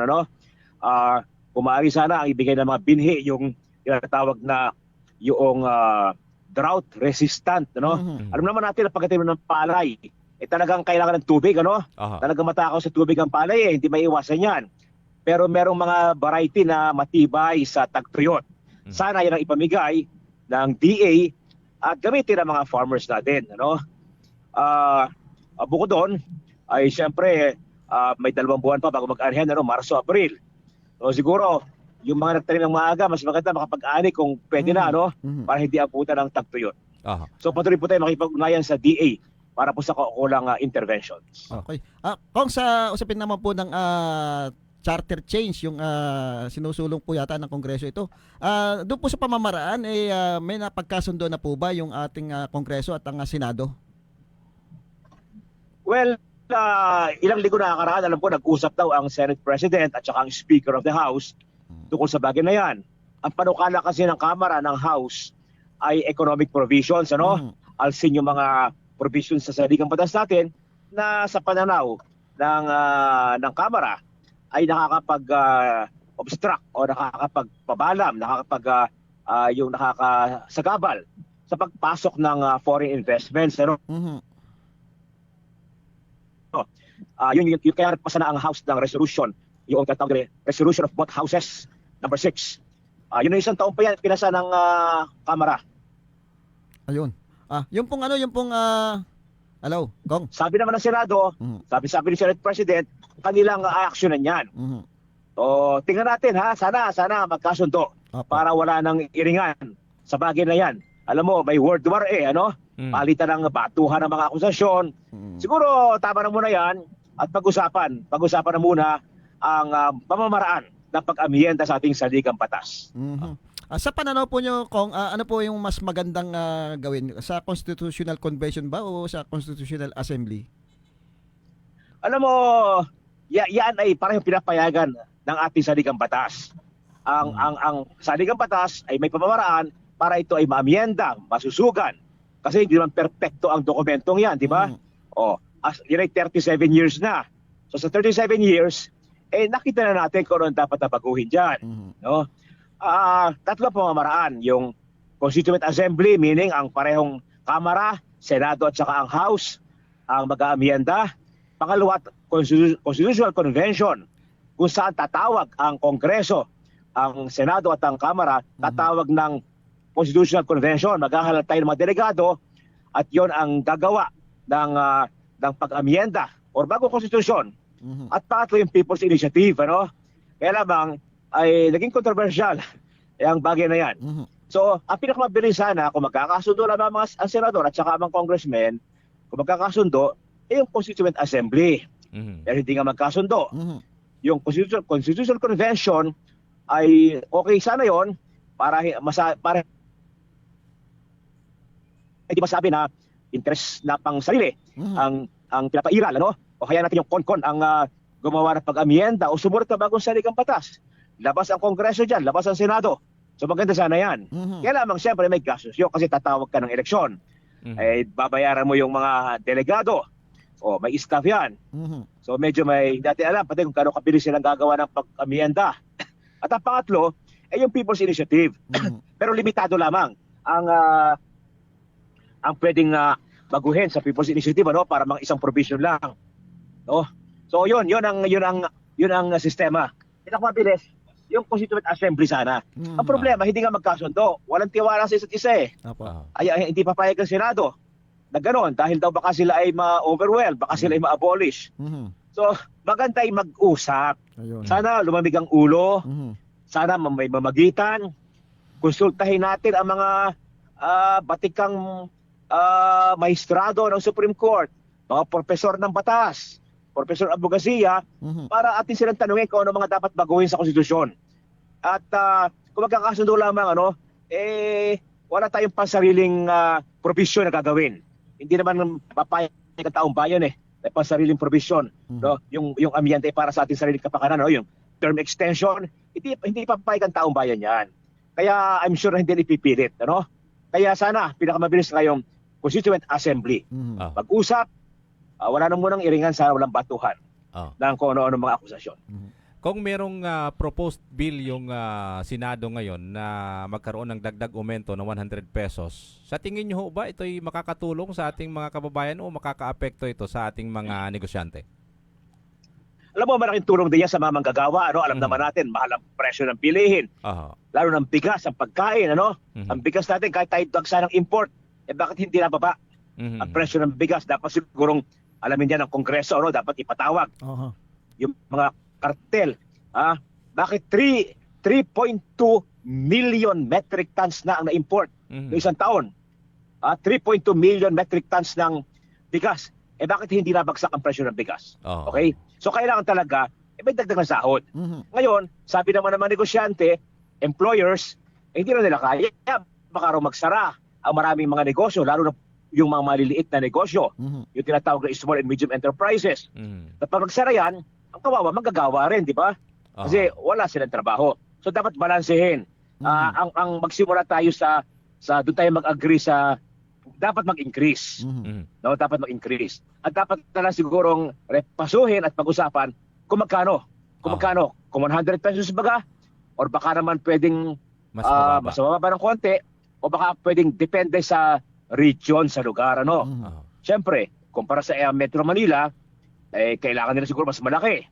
Kung maaari sana ang ibigay ng mga binhi, yung tinatawag na yung drought resistant. Alam naman natin na pagdating ng palay, talagang kailangan ng tubig. Talagang matakaw sa tubig ang palay, hindi maiiwasan yan. Pero merong mga variety na matibay sa tagtuyot. Sana yan ang ipamigay ng DA at gamitin ng mga farmers natin. Bukod doon, ay siyempre may 2 buwan pa bago mag-anihan, Marso, Abril. So siguro, yung mga nagtanim ng maaga, mas maganda makapag-ani kung pwede na, para hindi abutan ng tagtuyot. So patuloy po tayo makipag-ugnayan sa DA para po sa kaukulang interventions. Okay. Kung sa usapin naman po ng charter change, yung sinusulong po yata ng Kongreso ito, doon po sa pamamaraan, may napagkasundo na po ba yung ating Kongreso at ang Senado? Well, ilang linggo nakakaraan, alam ko, nag-usap daw ang Senate President at saka ang Speaker of the House tungkol sa bagay na yan. Ang panukala kasi ng Kamara, ng House, ay economic provisions, alsin yung mga provisions sa saligang batas natin na sa pananaw ng Kamara ay nakakapag-obstruct o nakakapagpabalam, yung nakakasagabal sa pagpasok ng foreign investments. Yun kaya nagpasa na ang House ng resolution, yung resolution of both houses, number 6. Yun yung isang taon pa yan, pinasa ng Kamara. Ayun. Yung pong hello, Kong. Sabi naman ng Senado, sabi ni Senate President, kanilang aaksyonan yan. So, tingnan natin sana magkasundo para wala nang iringan sa bagay na yan. Alam mo, may World War palitan ng batuhan ng mga akusasyon. Siguro tama na muna yan at pag-usapan na muna ang pamamaraan ng pag-amyenda sa ating saligang batas. Sa pananaw po nyo, Kong, ano po yung mas magandang gawin? Sa Constitutional Convention ba o sa Constitutional Assembly? Alam mo, yan ay parang pinapayagan ng ating saligang batas. Ang saligang batas ay may pamamaraan para ito ay maamyenda, masusugan. Kasi hindi naman perpekto ang dokumentong yan, di ba? Yun ay 37 years na. So sa 37 years, nakita na natin kung ano dapat na baguhin dyan. Tatlo pamamaraan. Yung Constituent Assembly, meaning ang parehong Kamara, Senado at saka ang House, ang mag-aamyenda. Pangalawa, Constitutional Convention, kung saan tatawag ang Kongreso, ang Senado at ang Kamara, tatawag ng Constitutional Convention. Maghahalal tayo ng mga delegado at yon ang gagawa ng pag-amyenda or bagong konstitusyon. At pangatlo yung People's Initiative. Kaya lamang ay naging controversial ang bagay na yan. So, ang pinakamabilis sana, kung magkakasundo lang ang senador at saka ang congressman, kung magkakasundo, yung Constituent Assembly. Pero hindi nga magkasundo. Yung Constitutional Convention ay okay sana yon para hindi masabi na interest na pang sarili ang pinapairal, ano? O kaya natin yung konkon ang gumawa ng pag-amienda o sumunod na bagong saligang batas. Labas ang Kongreso dyan, labas ang Senado. So maganda sana yan. Kaya lamang siyempre may gastos yun kasi tatawag ka ng eleksyon. Eh, babayaran mo yung mga delegado. O may staff yan. So medyo may dati alam pati kung kano kabilis silang gagawa ng pag-amienda. At ang pangatlo, ay yung People's Initiative. Pero limitado lamang ang pwedeng baguhin sa People's Initiative, ano, para mga isang provision lang. No? So yun ang sistema. Pinakamabilis yung Constituent Assembly sana. Ang problema, hindi nga magkasundo. Walang tiwala sa isa't isa eh. Ay, hindi papayag ang Senado na gano'n dahil daw baka sila ay ma-overwhelm, baka sila ay ma-abolish. So, maganda ay mag-usap. Sana lumamig ang ulo. Sana may mamagitan. Konsultahin natin ang mga batikang maestrado ng Supreme Court, mga profesor ng batas, profesor abogasiya, para atin silang tanungin kung ano mga dapat baguhin sa konstitusyon. At kung magkakasundo lamang, wala tayong pansariling provision na gagawin. Hindi naman papayag ang taong bayan may pansariling provision. No? Yung amyente para sa ating sariling kapakanan, no? Yung term extension, hindi papayag ang taong bayan yan. Kaya I'm sure hindi ipipilit. Ano? Kaya sana, pinakamabilis ngayong Constituent Assembly. Mag-usap, wala nang munang iringan sa walang batuhan ng kung ano-ano mga akusasyon. Kung merong proposed bill yung Senado ngayon na magkaroon ng dagdag aumento ng 100 pesos, sa tingin nyo ba ito'y makakatulong sa ating mga kababayan o makakaapekto ito sa ating mga negosyante? Alam mo, malaking tulong din yan sa mga manggagawa. Ano? Alam naman natin, mahal ang presyo ng bilihin. Lalo ng bigas, ang pagkain. Ano? Ang bigas natin, kahit tayo dagsa ng import, bakit hindi nababa? Ang presyo ng bigas, dapat sigurong alamin yan ng Kongreso, ano? Dapat ipatawag. Yung mga kartel. Bakit 3.2 million metric tons na ang na-import noong isang taon? 3.2 million metric tons ng bigas. Bakit hindi nabagsak ang presyo ng bigas? Okay? So kailangan talaga, may dagdag ng sahod. Ngayon, sabi naman ng mga negosyante, employers, hindi na nila kaya. Baka raw magsara ang maraming mga negosyo, lalo na yung mga maliliit na negosyo, yung tinatawag na small and medium enterprises. At pag magsara yan, ang kawawa, manggagawa rin, di ba? Kasi wala silang trabaho. So dapat balansehin. Ang magsimula tayo sa doon tayo mag-agree sa dapat mag-increase. No, dapat mag-increase. At dapat na lang sigurong pasuhin at pag-usapan kung magkano. Kung 100 pesos baga or baka naman pwedeng mas mababa ng konti o baka pwedeng depende sa region, sa lugar, ano. Siyempre, kumpara sa Metro Manila, kailangan nila siguro mas malaki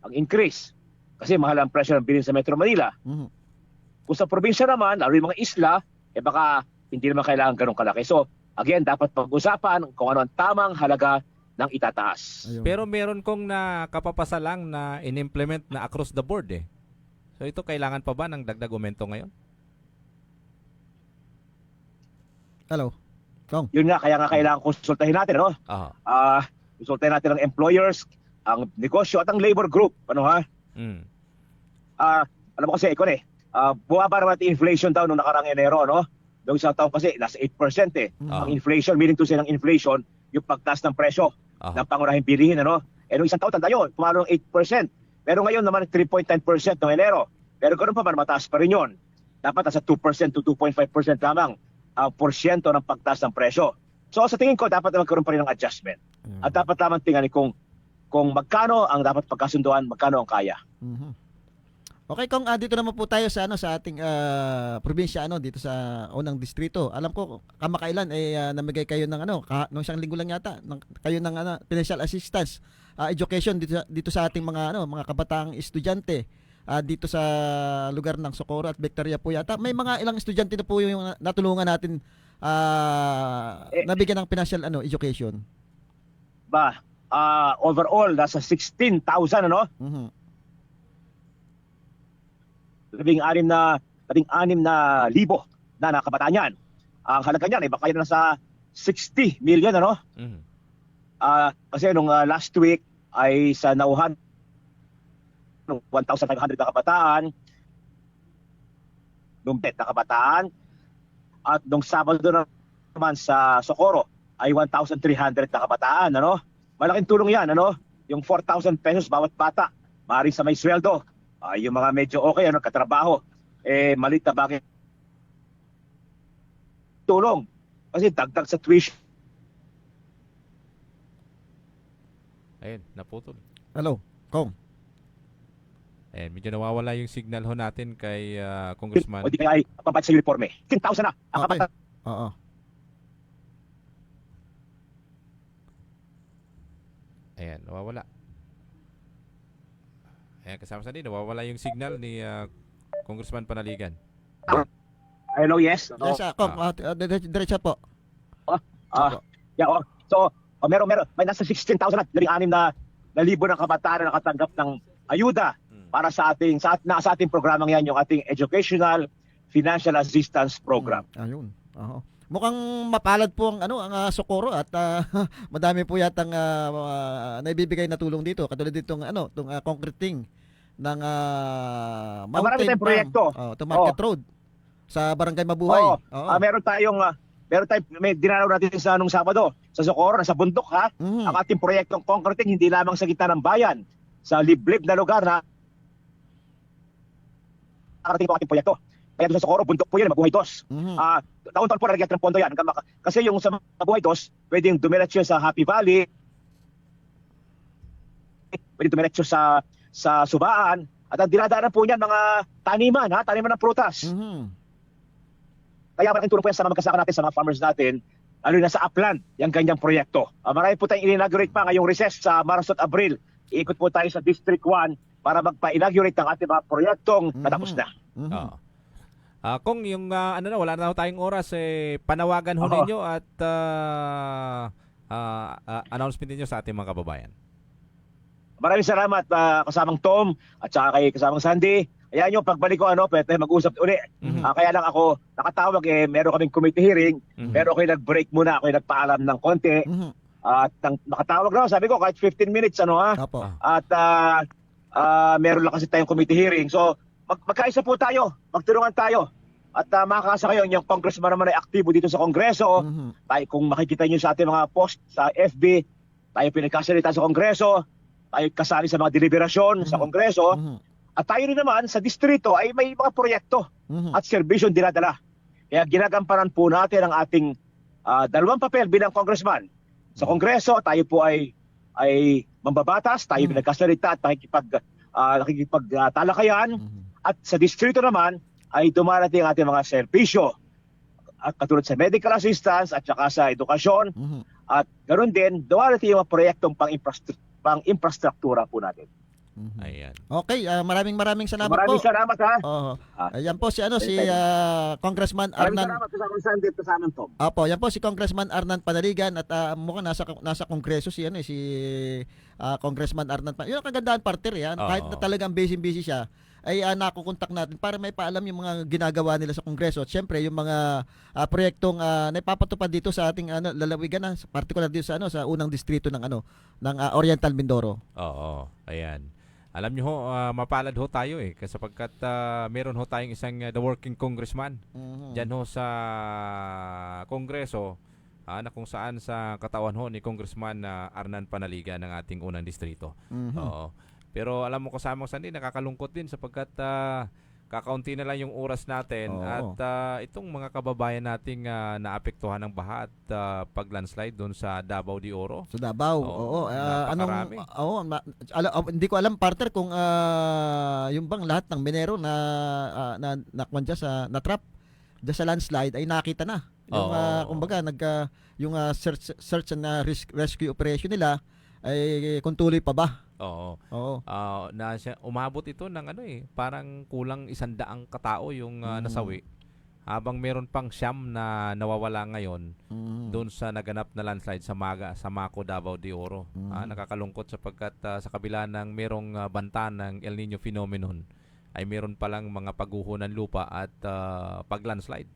ang increase. Kasi mahal ang presyo ng bilhin sa Metro Manila. Kung sa probinsya naman, lalo yung mga isla, baka hindi naman kailangan ganun kalaki. So, again, dapat pag-usapan kung ano ang tamang halaga ng itataas. Pero meron kong nakapapasa lang na in-implement na across the board So, ito kailangan pa ba ng dagdag aumento ngayon? Hello? Kong? Yun nga, kaya nga kailangan konsultahin natin, ano? Konsultahin natin ang employers, ang negosyo at ang labor group. Ano ha? Alam mo kasi, bumaba naman ang inflation daw noong nakarang Enero, no? Noong isang taon kasi, nasa 8% Ang inflation, meaning to say ng inflation, yung pagtaas ng presyo ng pangunahing bilihin, ano? Noong isang taon, tanda yun, pumalo ng 8%. Pero ngayon naman, 3.9% noong Enero. Pero ganoon pa man, mataas pa rin yun. Dapat nasa 2% to 2.5% lamang ang porsyento ng pagtaas ng presyo. So sa tingin ko, dapat magkaroon pa rin ng adjustment. At dapat lamang tingnan kung magkano ang dapat pagkasunduan, magkano ang kaya. Okay, Kong, dito naman po tayo sa sa ating probinsya, dito sa unang distrito. Alam ko kamakailan namigay kayo ng noong isang linggo lang yata kayo ng financial assistance education dito sa ating mga mga kabataang estudyante dito sa lugar ng Socorro at Victoria po yata. May mga ilang estudyante na po yung natulungan natin nabigyan ng financial education. Overall nasa 16,000 16,000 libo na nakabataan yan. Ang halaga niyan ay baka yan nasa 60 million, ano? Mhm. Kasi nung last week ay sa nauhan ng 1,500 na kabataan, nung bet na kabataan, at nung Sabado naman sa Socorro ay 1,300 na kabataan, ano? Malaking tulong yan, ano? Yung 4,000 pesos bawat bata, maaaring sa may sweldo. Yung mga medyo okay, ano, katrabaho, malit na bagay tulong. Kasi dagdag sa tuition. Ayun, naputol. Hello, Kong. Ayan, medyo nawawala yung signal ho natin kay Congressman. O di kaya ay papat sa uniforme. 10,000 na. Ang Okay. kabataan. Oo. Ayan, nawawala. Ayan, kasama sa din, nawawala yung signal ni Congressman Panaligan. Hello, yes. No? Yes, Kong, diretso po. Ah, yeah, oh. So, meron may nasa 16,000 at 6 na libo ng kabataan na nakatanggap ng ayuda para sa ating programang yan, yung ating Educational Financial Assistance Program. Ayun. Oo. Mukhang mapalad po ang Socorro at madami po yatang naibibigay na tulong dito katulad ditong tong concreting ng Marami mountain tayong proyekto. to Market Road sa Barangay Mabuhay. Oo. Meron tayong may dinalaw natin sa nung Sabado sa Socorro, sa bundok ha. Mhm. Ang ating proyektong concreting hindi lamang sa gitna ng bayan, sa liblib na lugar na nakarating po ating proyekto. Kaya doon sa Socorro, bundok po yan, Mabuhay 2. Mhm. Taon-taon po nalagyan ng pondo yan. Kasi yung sa Mabuhay 2, pwedeng dumiretso sa Happy Valley, pwedeng dumiretso sa Subaan, at ang dinadaanan po niyan mga taniman ng prutas. Mhm. Kaya malaking tulong po yan sa mga magkasaka natin, sa mga farmers natin, lalo na sa upland, yung ganyang proyekto. Marami po tayong in-inaugurate pa ngayong recess sa Marso at Abril. Iikot po tayo sa District 1 para magpa-inaugurate ng ating mga proyektong natapos na. Mhm. Oo. Kung yung wala na ho tayong oras, panawagan ho Oo. ninyo at announcement ninyo sa ating mga kababayan. Maraming salamat kasamang Tom at saka kay kasamang Sandy. Ayan yung pagbalik ko pwede mag-usap uli. Mhm. Kaya lang ako nakatawag meron kaming committee hearing, Mhm. pero ako'y nag-break muna, ako'y nagpaalam ng konti. Mhm. At nakatawag na ako, sabi ko kahit 15 minutes Apo. At meron lang kasi tayong committee hearing. So magkaisa po tayo, magtulungan tayo. At makakasa kayo, yung congressman naman ay aktibo dito sa Kongreso. Mhm. Tayo, kung makikita nyo sa ating mga post sa FB, tayo pinagkasalita sa Kongreso, tayo kasali sa mga deliberasyon sa Kongreso, Mhm. at tayo rin naman sa distrito ay may mga proyekto Mhm. at serbisyon dinadala. Kaya ginagampanan po natin ang ating dalawang papel bilang congressman. Sa Kongreso, tayo po ay mambabatas, tayo pinagkasalita at nakikipagtalakayan. Mhm. At sa distrito naman ay dumarating ang ating mga serbisyo at katulad sa medical assistance at saka sa edukasyon. Mhm. At ganoon din, dumarating yung mga proyektong pang-infrastruktura po natin. Mhm. Ayan. Okay, maraming salamat Maraming po. salamat ha. Oo. Ah. Ayan po si Congressman Maraming Arnan. salamat sa Sandy at kasama Tom. Apo, yan po si Congressman Arnan Panaligan at mukhang nasa kongreso si Congressman Arnan. Yun ang kagandahan, partner yan. Oo. Kahit na talagang busy siya, ay nakukontak natin para may paalam yung mga ginagawa nila sa kongreso. At syempre yung mga proyektong naipapatupad dito sa ating lalawigan, particular dito sa unang distrito ng Oriental Mindoro. Oo, ayan. Alam nyo ho, mapalad ho tayo sapagkat meron ho tayong isang the working congressman Mhm. dyan ho sa Kongreso na kung saan sa katawan ho ni Congressman Arnan Panaligan ng ating unang distrito. Mhm. Oo. Pero alam mo kasamang Sandy, nakakalungkot din sapagkat kakaunti na lang yung oras natin Oo. at itong mga kababayan nating naapektuhan ng baha at paglandslide doon sa Davao de Oro. Sa Davao. Oo, Oo. napakarami. Hindi ko alam, partner, kung yung bang lahat ng minero na trap dyan sa landslide ay nakita na. Yung Oo. kumbaga yung search and rescue operation nila ay kung tuloy pa ba. Oo. Oo. Umabot ito ng parang kulang 100 katao yung nasawi. Habang meron pang 9 na nawawala ngayon Mhm. doon sa naganap na landslide sa Mako, Davao de Oro. Nakakalungkot sapagkat sa kabila ng merong banta ng El Nino phenomenon ay meron palang mga pagguho ng lupa at paglandslide.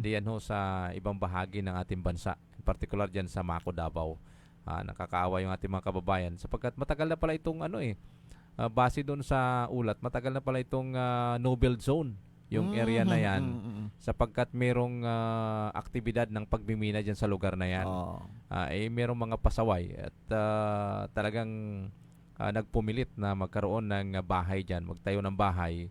Diyan ho sa ibang bahagi ng ating bansa, in particular diyan sa Maco, Davao. Nakakaawa yung ating mga kababayan sapagkat matagal na pala itong base doon sa ulat, matagal na pala itong no build zone yung area na yan sapagkat merong aktibidad ng pagmimina diyan sa lugar na yan. Merong mga pasaway at talagang nagpumilit na magkaroon ng bahay diyan, magtayo ng bahay.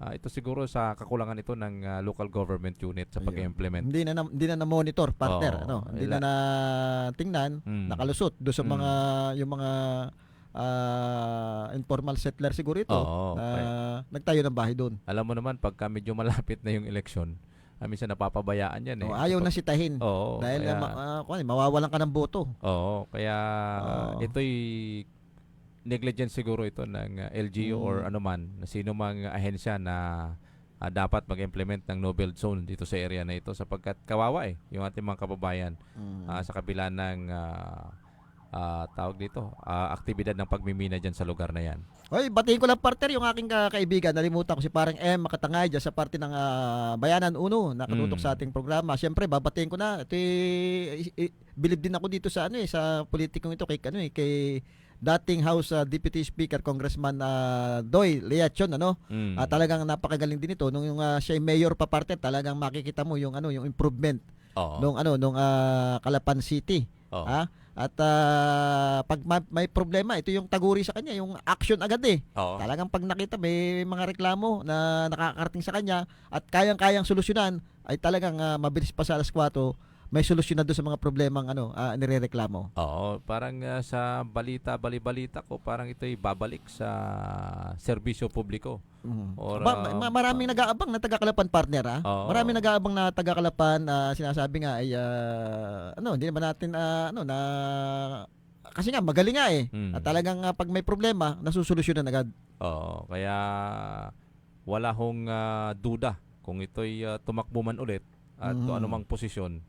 Ito siguro sa kakulangan ito ng local government unit sa pag-implement. Hindi na monitor partner, Hindi na tingnan, nakalusot do sa mga yung mga informal settler siguro ito nagtayo ng bahay doon. Alam mo naman pagka medyo malapit na yung eleksyon, minsan napapabayaan yan ayaw na sitahin. Dahil mawawalan ka ng boto. Kaya ito'y negligence siguro ito ng LGU or anuman na sino mang ahensya na dapat mag-implement ng no build zone dito sa area na ito sapagkat kawawa yung ating mga kababayan sa kabila ng tawag dito, aktibidad ng pagmimina dyan sa lugar na yan. Oy, batiin ko lang partner yung aking kaibigan. Nalimutan ko si parang Makatangay dyan sa parte ng Bayanan Uno nakatutok sa ating programa. Siyempre, babatiin ko na. Ito bilib din ako dito sa sa politikong ito kay dating House Deputy Speaker Congressman Doy Leachon talagang napakagaling din ito nung siya ay mayor pa parte, talagang makikita mo yung yung improvement nung Calapan City. At pag may problema, ito yung taguri sa kanya, yung action agad Talagang pag nakita may mga reklamo na nakakarating sa kanya at kayang-kayang solusyonan, ay talagang mabilis pa sa alas 4 may solusyon na doon sa mga problemang nirereklamo. Parang sa balibalita ko, parang ito'y babalik sa serbisyo publiko. Or, maraming nag-aabang na taga-Kalapan partner Maraming nag-aabang na taga-Kalapan, sinasabi nga ay hindi naman natin kasi nga magaling nga At talagang pag may problema, nasusolusyonan agad. Kaya wala hong duda kung ito'y tumakbo man ulit at anumang posisyon.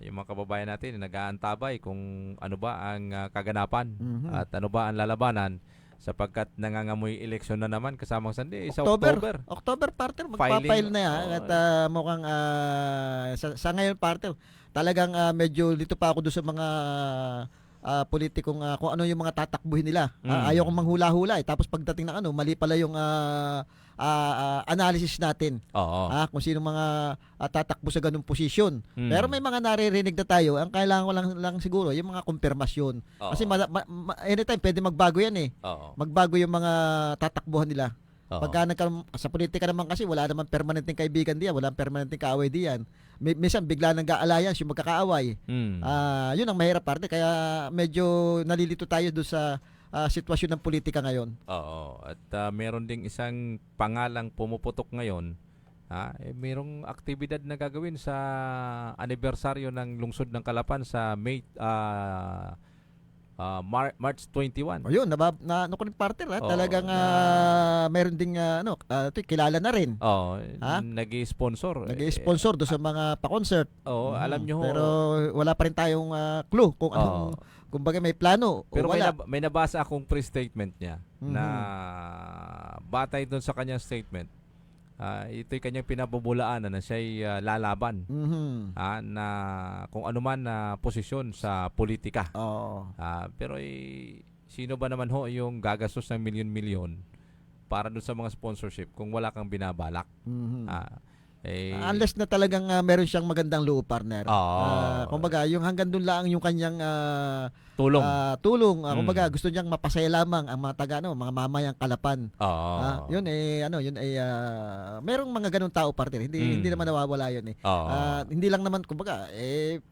Yung mga kababayan natin nag-aantabay kung ano ba ang kaganapan at ano ba ang lalabanan sapagkat nangangamoy eleksyon na naman kasamang sandi sa October. October partner, magpa-file na yan at mukhang sa ngayon partner talagang medyo dito pa ako doon sa mga politikong kung ano yung mga tatakbuhin nila. Ayaw kong manghula-hula tapos pagdating ng mali pala yung analysis natin. Kung sino mga tatakbo sa ganung posisyon. Pero may mga naririnig na tayo, ang kailangan ko lang siguro yung mga kumpirmasyon. Kasi anytime pwede magbago yan Magbago yung mga tatakbuhan nila. Pagka sa politika naman kasi wala naman permanenteng kaibigan diyan, walang permanenteng kaaway diyan. Minsan bigla nang ga-alliance yung magkakaaway. Yun ang mahirap parte, kaya medyo nalilito tayo doon sa sitwasyon ng politika ngayon. At meron ding isang pangalang pumuputok ngayon. Merong aktibidad na gagawin sa anibersaryo ng lungsod ng Calapan sa March 21. Ayun, partner talagang meron ding kilala na rin. Nag-i-sponsor. Nag-i-sponsor do sa mga pa-concert. Alam nyo. Pero wala pa rin tayong clue kung anong kumbaga may plano pero o wala. May nabasa akong pre-statement niya na batay doon sa kanyang statement. Ito'y kanyang pinabubulaanan na siya'y lalaban na kung ano man na posisyon sa politika. Pero sino ba naman yung gagastos ng milyon-milyon para doon sa mga sponsorship kung wala kang binabalak? Unless na talagang meron siyang magandang loob, partner. Kumbaga, yung hanggang doon lang yung kanyang tulong. Kumbaga, gusto niyang mapasaya lamang ang mga mga mamayang Kalapan. Yun merong mga ganung tao, partner. Hindi naman nawawala yun hindi lang naman, kumbaga,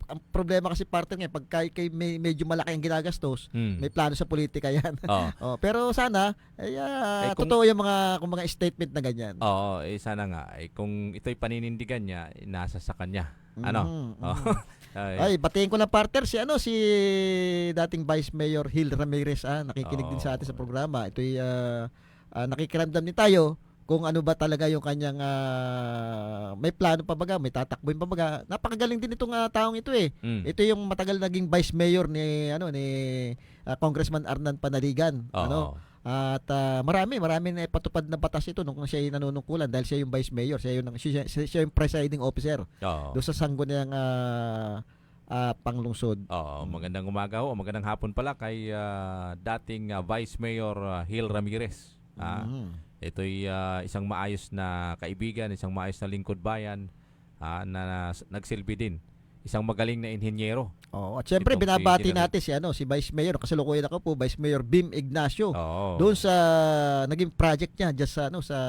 ang problema kasi, partner nga, pag may medyo malaki ang ginagastos, may plano sa politika yan. Pero sana, totoo yung mga statement na ganyan. Sana nga. Kung ito'y paninindigan niya, nasa sa kanya. Ay, batiin ko lang, partner, si dating Vice Mayor Hil Ramirez, nakikinig din sa atin sa programa. Ito'y nakikiramdam din tayo kung ano ba talaga yung kanyang may plano pa baga, may tatakbuhin pa baga. Napakagaling din itong taong ito Ito yung matagal naging Vice Mayor ni Congressman Arnan Panaligan. At marami na ipatupad na batas ito nung siya ay nanunungkulan dahil siya yung vice mayor, siya yung presiding officer Oo. doon sa sangguniang panglungsod. Oo, magandang umaga ho, magandang hapon pala kay dating Vice Mayor Hil Ramirez. Ito'y isang maayos na kaibigan, isang maayos na lingkod bayan na nagsilbi din. Isang magaling na inhenyero. Oo, at syempre Itong binabati si natin si Vice Mayor, kasalukuyan ako po, Vice Mayor Bim Ignacio. Oo. Doon sa naging project niya diyan sa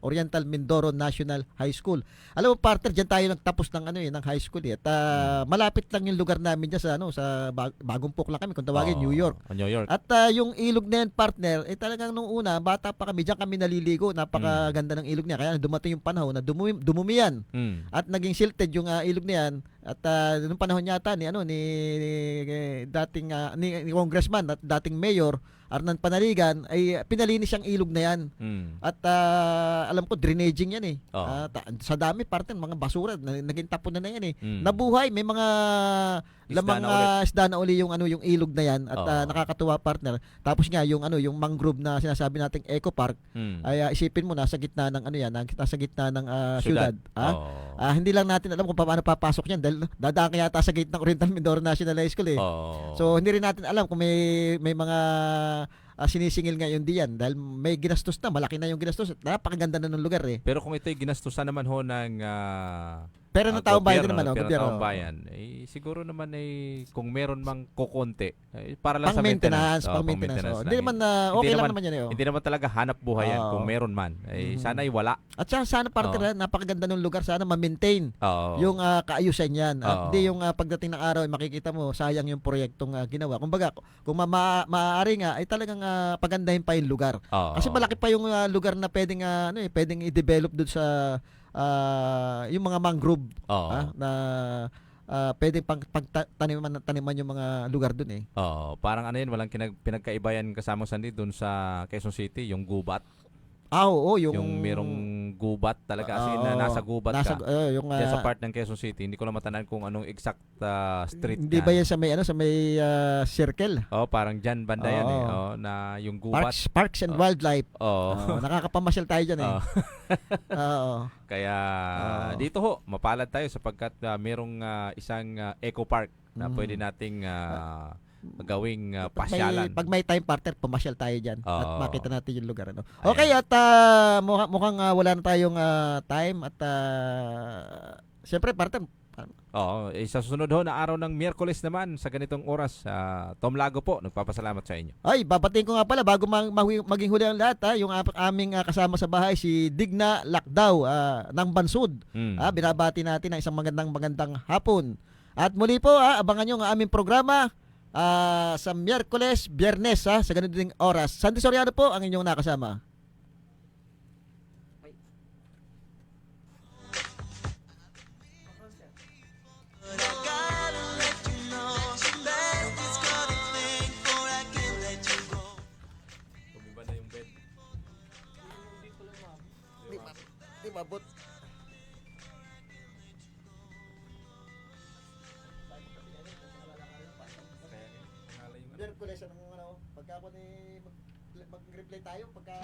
Oriental Mindoro National High School. Alam mo partner, diyan tayo nagtapos ng ng high school at malapit lang yung lugar namin diyan sa Bagumpok lang kami kung tawagin, New York. New York. At yung ilog na yan, partner, talagang nung una, bata pa kami, diyan kami naliligo, napakaganda ng ilog niya. Kaya dumating yung panahon na dumumi yan. At naging silted yung ilog na yan. At nung panahon yata ni dating ni congressman at dating mayor Arnan Panaligan ay pinalinis ang ilog na yan. At alam ko drenaging yan sa dami parte mga basura naging tapon na yan Nabuhay, may mga lamang isda na uli yung yung ilog na yan at nakakatuwa partner. Tapos nga yung mangrove na sinasabi nating eco park ay isipin mo nasa gitna ng nasa gitna ng syudad. Hindi lang natin alam kung paano papasok yan dahil dadaan kaya yata sa gate ng Oriental Mindoro National High School So hindi rin natin alam kung may mga sinisingil ngayon diyan dahil may ginastos na, malaki na yung ginastos. Napakaganda na ng lugar Pero kung ito'y ginastusan naman ho ng pero ng taong bayan din naman, pero ng taong bayan, siguro naman kung meron mang kukonti, para lang sa maintenance. Pang-maintenance. Hindi naman okay lang naman yan Hindi naman talaga hanap buhay yan kung meron man. Sana ay wala. At sana partner, napakaganda ng lugar, sana ma-maintain yung kaayusan yan. At hindi yung pagdating ng araw, makikita mo, sayang yung proyektong ginawa. Kumbaga, kung maaari nga, ay talagang pagandahin pa yung lugar. Kasi malaki pa yung lugar na pwedeng, pwedeng i-develop doon sa yung mga mangrove na pwedeng taniman yung mga lugar doon parang walang pinagkaibayan kasama sandi doon sa Quezon City, yung gubat. Yung merong gubat talaga as in nasa gubat ka. Diyan sa part ng Quezon City, hindi ko lang matandaan kung anong exact street. Hindi ba yan sa may circle? Parang diyan banda yan na yung gubat. Parks and Wildlife. Nakakapamasyal tayo diyan Kaya dito ho, mapalad tayo sapagkat merong isang eco park na pwede nating gawing pasyalan. Pag may time partner, pamasyal tayo dyan at makita natin yung lugar. Okay, at mukhang wala na tayong time at siyempre partner. Sa susunod ho na araw ng Miyerkules naman sa ganitong oras, Tom Lago po, nagpapasalamat sa inyo. Ay, babatiin ko nga pala bago maging huli ang lahat, yung aming kasama sa bahay, si Digna Lakdaw ng Bansud. Binabati natin ang isang magandang hapon. At muli po, abangan nyo ang aming programa sa Miyerkules, Biyernes sa ganun ding oras. Sandy Soriano po ang inyong nakasama. Di mabot. Miyerkules pagka ako mag-reply tayo pagka